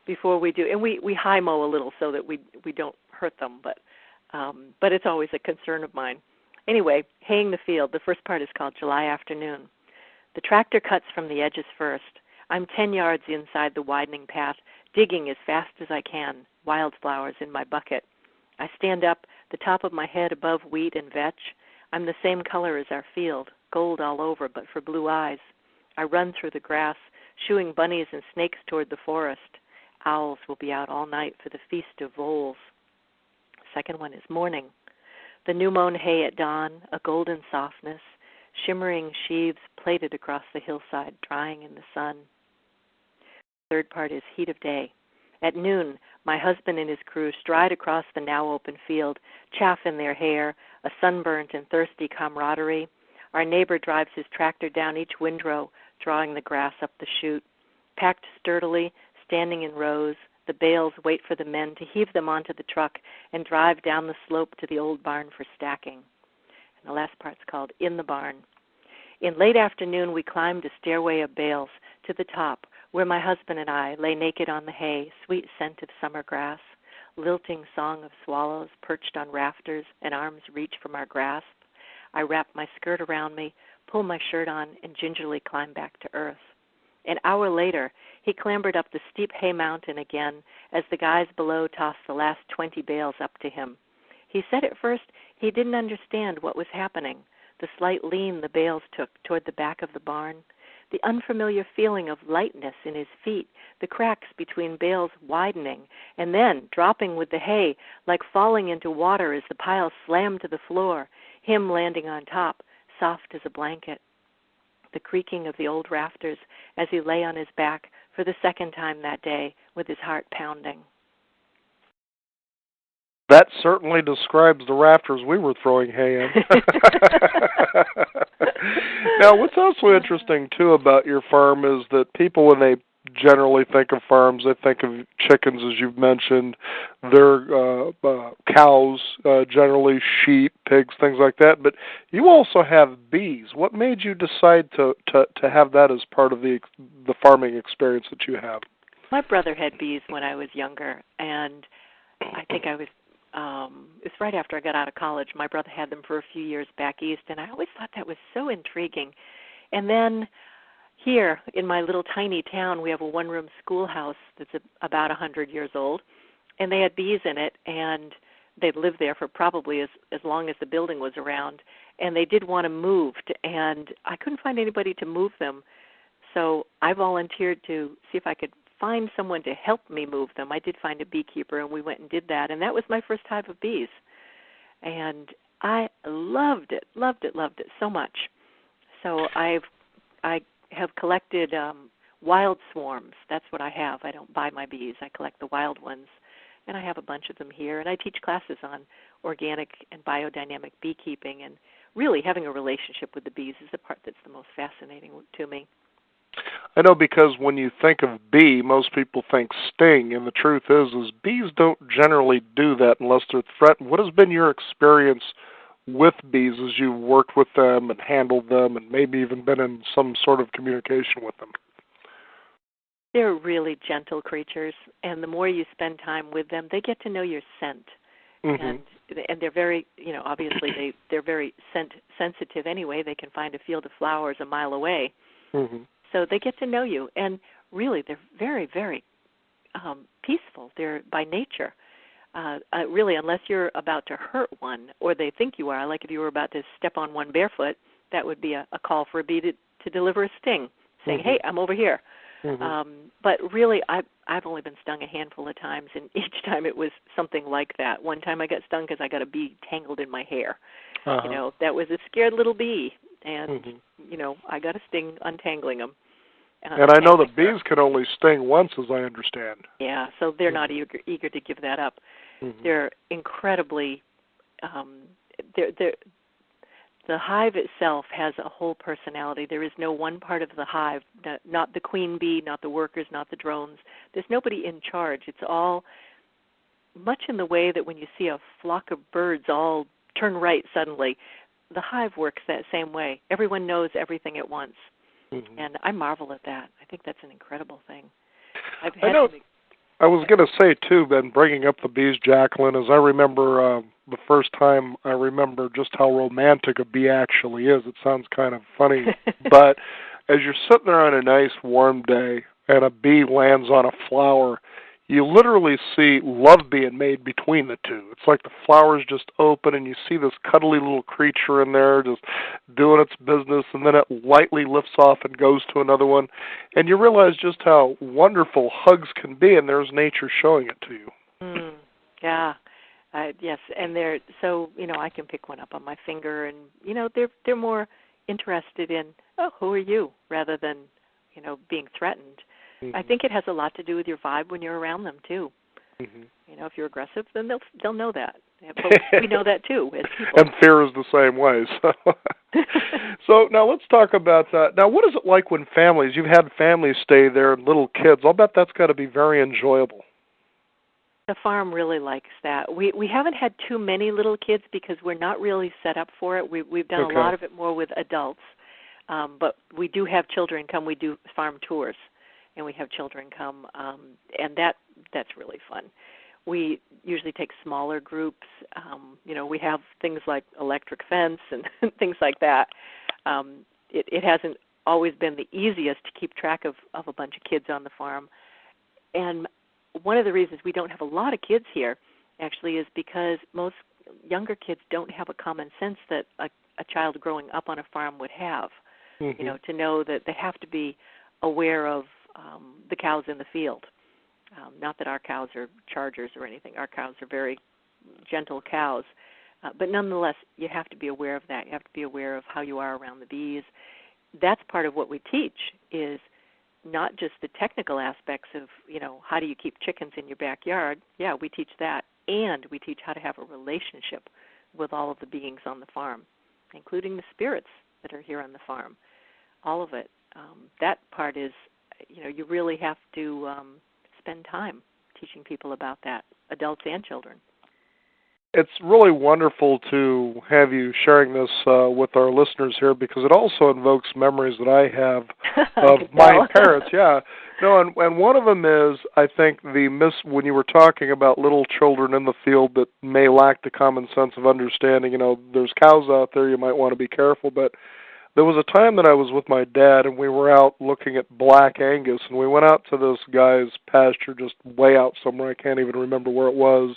before we do. And we high mow a little so that we don't hurt them, but it's always a concern of mine. Anyway, haying the field, the first part is called July afternoon. The tractor cuts from the edges first. I'm 10 yards inside the widening path, digging as fast as I can, wildflowers in my bucket. I stand up, the top of my head above wheat and vetch. I'm the same color as our field, gold all over, but for blue eyes. I run through the grass, shooing bunnies and snakes toward the forest. Owls will be out all night for the feast of voles. Second one is morning. The new-mown hay at dawn, a golden softness, shimmering sheaves plaited across the hillside, drying in the sun. Third part is heat of day. At noon, my husband and his crew stride across the now open field, chaff in their hair, a sunburnt and thirsty camaraderie. Our neighbor drives his tractor down each windrow, drawing the grass up the chute. Packed sturdily, standing in rows, the bales wait for the men to heave them onto the truck and drive down the slope to the old barn for stacking. And the last part's called In the Barn. In late afternoon, we climbed a stairway of bales to the top, where my husband and I lay naked on the hay, sweet scent of summer grass, lilting song of swallows perched on rafters and arms reach from our grasp. I wrap my skirt around me, pull my shirt on, and gingerly climb back to earth. An hour later, he clambered up the steep hay mountain again as the guys below tossed the last 20 bales up to him. He said at first he didn't understand what was happening, the slight lean the bales took toward the back of the barn, the unfamiliar feeling of lightness in his feet, the cracks between bales widening, and then dropping with the hay like falling into water as the pile slammed to the floor, him landing on top, soft as a blanket. The creaking of the old rafters as he lay on his back for the second time that day with his heart pounding. That certainly describes the rafters we were throwing hay in. Now, what's also interesting, too, about your farm is that people, when they generally think of farms, they think of chickens, as you've mentioned, their cows, generally sheep, pigs, things like that. But you also have bees. What made you decide to have that as part of the farming experience that you have? My brother had bees when I was younger, and I think it's right after I got out of college. My brother had them for a few years back east, and I always thought that was so intriguing. And then here in my little tiny town, we have a one-room schoolhouse that's about 100 years old, and they had bees in it, and they'd lived there for probably as long as the building was around, and they did want to move, and I couldn't find anybody to move them, so I volunteered to see if I could find someone to help me move them. I did find a beekeeper, and we went and did that, and that was my first hive of bees, and I loved it so much. So I have collected wild swarms. That's what I have. I don't buy my bees. I collect the wild ones, and I have a bunch of them here, and I teach classes on organic and biodynamic beekeeping, and really having a relationship with the bees is the part that's the most fascinating to me. I know, because when you think of bee, most people think sting, and the truth is bees don't generally do that unless they're threatened. What has been your experience with bees as you've worked with them and handled them and maybe even been in some sort of communication with them? They're really gentle creatures, and the more you spend time with them, they get to know your scent. And they're very, obviously they're very scent sensitive anyway. They can find a field of flowers a mile away. So they get to know you, and really they're very, very peaceful. They're by nature. Really, unless you're about to hurt one, or they think you are, like if you were about to step on one barefoot, that would be a call for a bee to deliver a sting, saying, hey, I'm over here. But really, I've only been stung a handful of times, and each time it was something like that. One time I got stung because I got a bee tangled in my hair. That was a scared little bee, and, I got a sting untangling them. And I know that bees can only sting once, as I understand. Yeah, so they're not eager to give that up. They're incredibly, the hive itself has a whole personality. There is no one part of the hive, not the queen bee, not the workers, not the drones. There's nobody in charge. It's all much in the way that when you see a flock of birds all turn right suddenly, the hive works that same way. Everyone knows everything at once. And I marvel at that. I think that's an incredible thing. I was going to say, too, Ben, bringing up the bees, Jacqueline, as I remember the first time I remember just how romantic a bee actually is. It sounds kind of funny, but as you're sitting there on a nice warm day and a bee lands on a flower, you literally see love being made between the two. It's like the flowers just open and you see this cuddly little creature in there just doing its business, and then it lightly lifts off and goes to another one. And you realize just how wonderful hugs can be, and there's nature showing it to you. Yeah. Yes, and they're so, I can pick one up on my finger, and, they're more interested in, who are you, rather than, being threatened. I think it has a lot to do with your vibe when you're around them, too. If you're aggressive, then they'll know that. But we know that, too, as people. And fear is the same way. So now let's talk about that. Now, what is it like when you've had families stay there and little kids? I'll bet that's got to be very enjoyable. The farm really likes that. We haven't had too many little kids because we're not really set up for it. We've done a lot of it more with adults. But we do have children come. We do farm tours. And we have children come, and that's really fun. We usually take smaller groups. We have things like electric fence and things like that. It hasn't always been the easiest to keep track of a bunch of kids on the farm. And one of the reasons we don't have a lot of kids here, actually, is because most younger kids don't have a common sense that a child growing up on a farm would have. To know that they have to be aware of the cows in the field. Not that our cows are chargers or anything. Our cows are very gentle cows. But nonetheless, you have to be aware of that. You have to be aware of how you are around the bees. That's part of what we teach, is not just the technical aspects of, how do you keep chickens in your backyard. Yeah, we teach that. And we teach how to have a relationship with all of the beings on the farm, including the spirits that are here on the farm. All of it. That part is, you really have to spend time teaching people about that, adults and children. It's really wonderful to have you sharing this with our listeners here, because it also invokes memories that I have of my parents. Yeah. No, and one of them is, I think, when you were talking about little children in the field that may lack the common sense of understanding, there's cows out there, you might want to be careful, but there was a time that I was with my dad, and we were out looking at black Angus, and we went out to this guy's pasture just way out somewhere. I can't even remember where it was.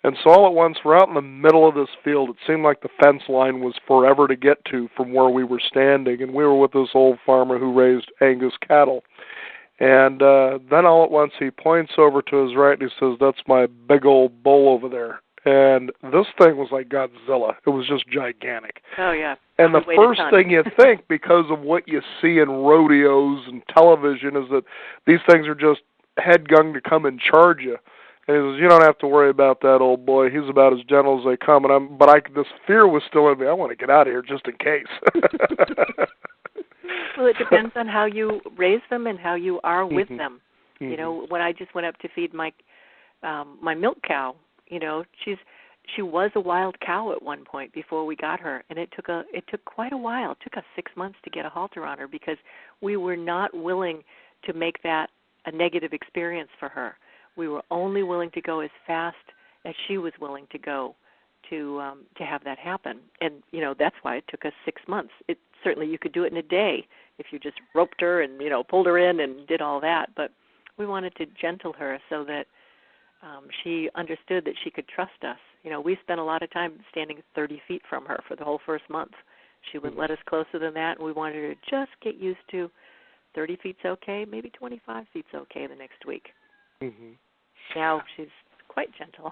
And so all at once, we're out in the middle of this field. It seemed like the fence line was forever to get to from where we were standing, and we were with this old farmer who raised Angus cattle. And then all at once, he points over to his right, and he says, "That's my big old bull over there." And this thing was like Godzilla. It was just gigantic. Oh, yeah. And the first thing you think, because of what you see in rodeos and television, is that these things are just headgung to come and charge you. And he says, "You don't have to worry about that, old boy. He's about as gentle as they come." And this fear was still in me. I want to get out of here just in case. Well, it depends on how you raise them and how you are with them. When I just went up to feed my milk cow, she was a wild cow at one point before we got her, and it took quite a while. It took us 6 months to get a halter on her because we were not willing to make that a negative experience for her. We were only willing to go as fast as she was willing to go to have that happen. And, that's why it took us 6 months. Certainly you could do it in a day if you just roped her and, pulled her in and did all that. But we wanted to gentle her so that she understood that she could trust us. We spent a lot of time standing 30 feet from her for the whole first month. She wouldn't let us closer than that, and we wanted her to just get used to 30 feet's okay, maybe 25 feet's okay the next week. Mm-hmm. Now she's quite gentle.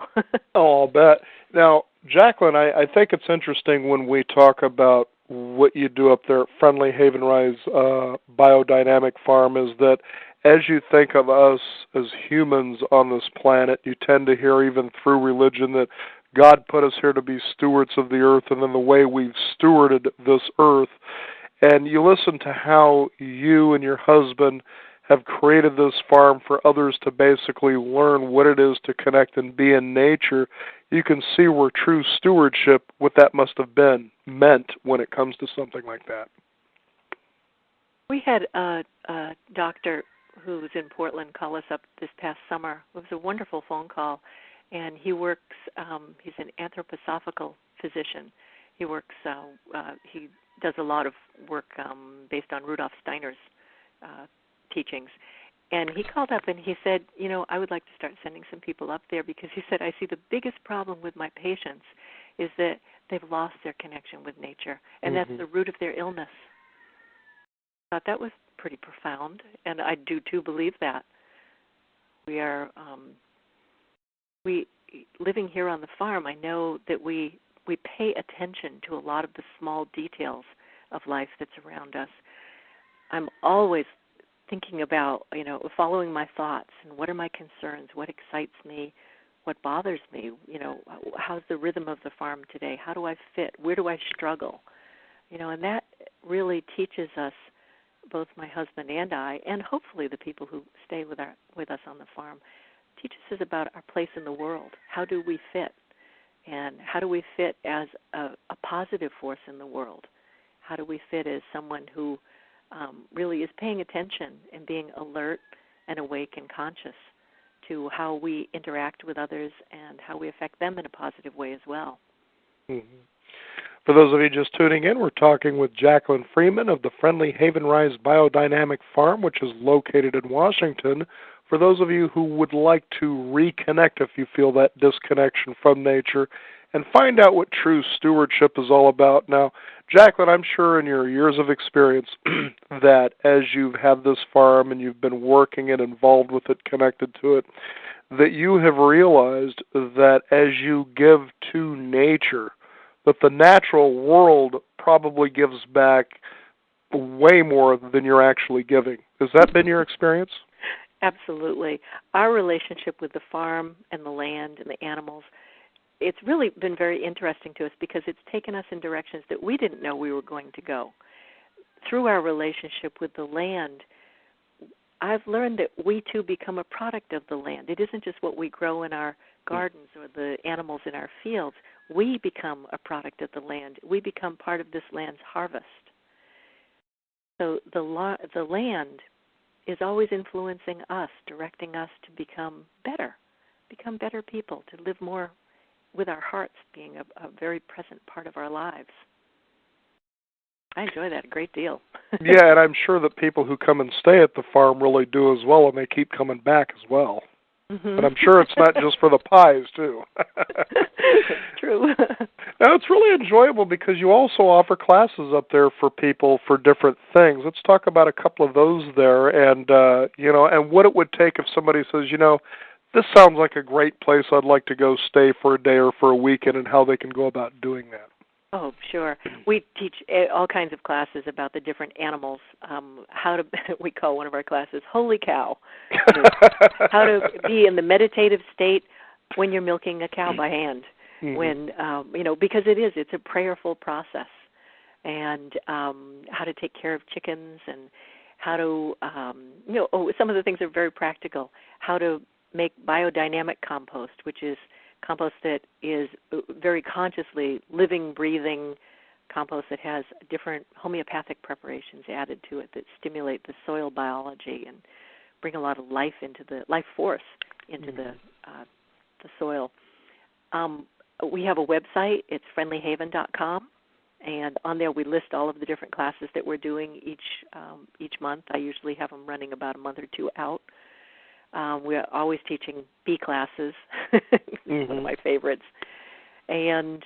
Oh, I'll bet. Now, Jacqueline, I think it's interesting when we talk about what you do up there at Friendly Haven Rise Biodynamic Farm is that as you think of us as humans on this planet, you tend to hear even through religion that God put us here to be stewards of the earth, and then the way we've stewarded this earth. And you listen to how you and your husband have created this farm for others to basically learn what it is to connect and be in nature. You can see where true stewardship, what that must have been, meant when it comes to something like that. We had a doctor who's in Portland call us up this past summer. It was a wonderful phone call, and he works, he's an anthroposophical physician. He works, he does a lot of work based on Rudolf Steiner's teachings. And he called up and he said, I would like to start sending some people up there because he said, I see the biggest problem with my patients is that they've lost their connection with nature, and that's the root of their illness. I thought that was pretty profound, and I do too believe that. We are, living here on the farm, I know that we pay attention to a lot of the small details of life that's around us. I'm always thinking about, following my thoughts and what are my concerns, what excites me, what bothers me, how's the rhythm of the farm today, how do I fit, where do I struggle, and that really teaches us, both my husband and I, and hopefully the people who stay with us on the farm, teaches us about our place in the world. How do we fit? And how do we fit as a positive force in the world? How do we fit as someone who really is paying attention and being alert and awake and conscious to how we interact with others and how we affect them in a positive way as well? Mm-hmm. For those of you just tuning in, we're talking with Jacqueline Freeman of the Friendly Haven Rise Biodynamic Farm, which is located in Washington. For those of you who would like to reconnect if you feel that disconnection from nature and find out what true stewardship is all about. Now, Jacqueline, I'm sure in your years of experience that as you've had this farm and you've been working and involved with it, connected to it, that you have realized that as you give to nature, that the natural world probably gives back way more than you're actually giving. Has that been your experience? Absolutely. Our relationship with the farm and the land and the animals, it's really been very interesting to us because it's taken us in directions that we didn't know we were going to go. Through our relationship with the land, I've learned that we too become a product of the land. It isn't just what we grow in our gardens or the animals in our fields. We become a product of the land. We become part of this land's harvest. So the land is always influencing us, directing us to become better people, to live more with our hearts being a very present part of our lives. I enjoy that a great deal. Yeah, and I'm sure that people who come and stay at the farm really do as well, and they keep coming back as well. Mm-hmm. And I'm sure it's not just for the pies, too. True. Now, it's really enjoyable because you also offer classes up there for people for different things. Let's talk about a couple of those there and, and what it would take if somebody says, this sounds like a great place. I'd like to go stay for a day or for a weekend, and how they can go about doing that. Oh, sure. We teach all kinds of classes about the different animals. We call one of our classes Holy Cow. How to be in the meditative state when you're milking a cow by hand. Mm-hmm. When, because it's a prayerful process. And how to take care of chickens and how to, some of the things are very practical. How to make biodynamic compost, which is compost that is very consciously living, breathing compost that has different homeopathic preparations added to it that stimulate the soil biology and bring a lot of life force into the soil. We have a website. It's friendlyhaven.com, and on there we list all of the different classes that we're doing each month. I usually have them running about a month or two out. We're always teaching bee classes, one of my favorites, and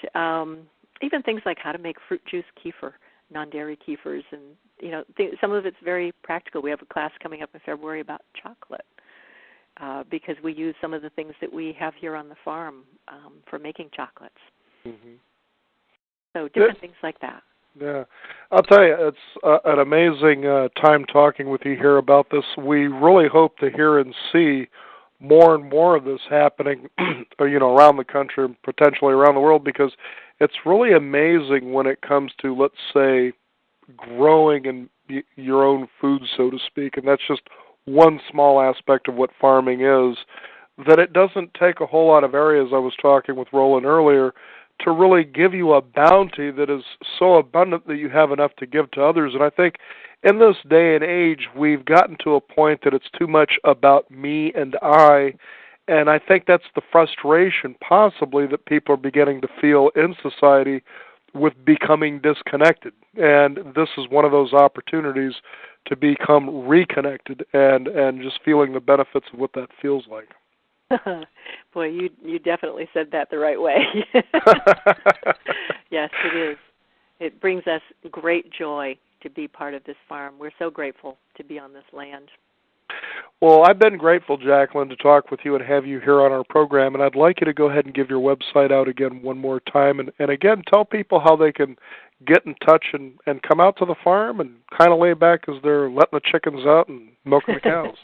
even things like how to make fruit juice kefir, non-dairy kefirs, and some of it's very practical. We have a class coming up in February about chocolate. Because we use some of the things that we have here on the farm for making chocolates. So different things like that. Yeah. I'll tell you, it's an amazing time talking with you here about this. We really hope to hear and see more and more of this happening, around the country and potentially around the world, because it's really amazing when it comes to, let's say, growing in your own food, so to speak, and that's just one small aspect of what farming is, that it doesn't take a whole lot of areas, I was talking with Roland earlier, to really give you a bounty that is so abundant that you have enough to give to others. And I think in this day and age, we've gotten to a point that it's too much about me and I, and I think that's the frustration possibly that people are beginning to feel in society with becoming disconnected. And this is one of those opportunities to become reconnected and just feeling the benefits of what that feels like. Boy, you definitely said that the right way. Yes, it is. It brings us great joy to be part of this farm. We're so grateful to be on this land. Well, I've been grateful, Jacqueline, to talk with you and have you here on our program, and I'd like you to go ahead and give your website out again one more time, and again, tell people how they can get in touch and come out to the farm and kind of lay back as they're letting the chickens out and milking the cows.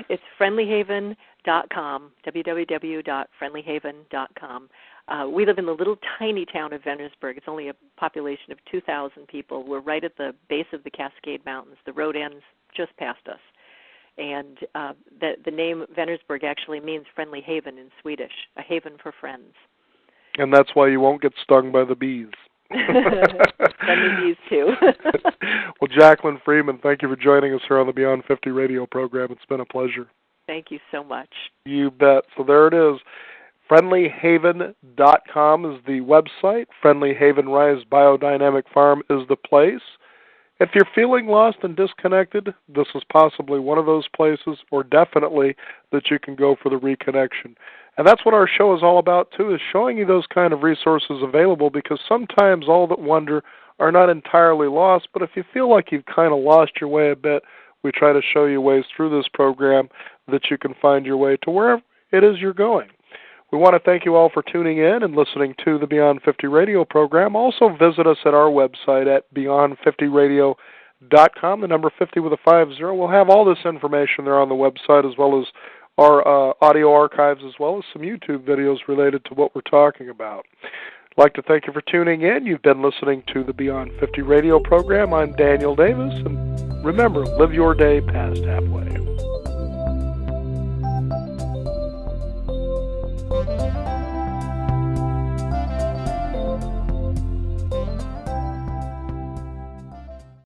It's friendlyhaven.com, www.friendlyhaven.com. We live in the little tiny town of Venersburg. It's only a population of 2,000 people. We're right at the base of the Cascade Mountains. The road ends just past us. And the name Venersburg actually means friendly haven in Swedish, a haven for friends. And that's why you won't get stung by the bees. Friendly bees, too. Well, Jacqueline Freeman, thank you for joining us here on the Beyond 50 radio program. It's been a pleasure. Thank you so much. You bet. So there it is. Friendlyhaven.com is the website. Friendly Haven Rise Biodynamic Farm is the place. If you're feeling lost and disconnected, this is possibly one of those places, or definitely that you can go for the reconnection. And that's what our show is all about, too, is showing you those kind of resources available, because sometimes all that wander are not entirely lost, but if you feel like you've kind of lost your way a bit, we try to show you ways through this program that you can find your way to wherever it is you're going. We want to thank you all for tuning in and listening to the Beyond 50 radio program. Also visit us at our website at beyond50radio.com, the number 50 with a 50. We'll have all this information there on the website, as well as our audio archives, as well as some YouTube videos related to what we're talking about. I'd like to thank you for tuning in. You've been listening to the Beyond 50 radio program. I'm Daniel Davis, and remember, live your day past halfway.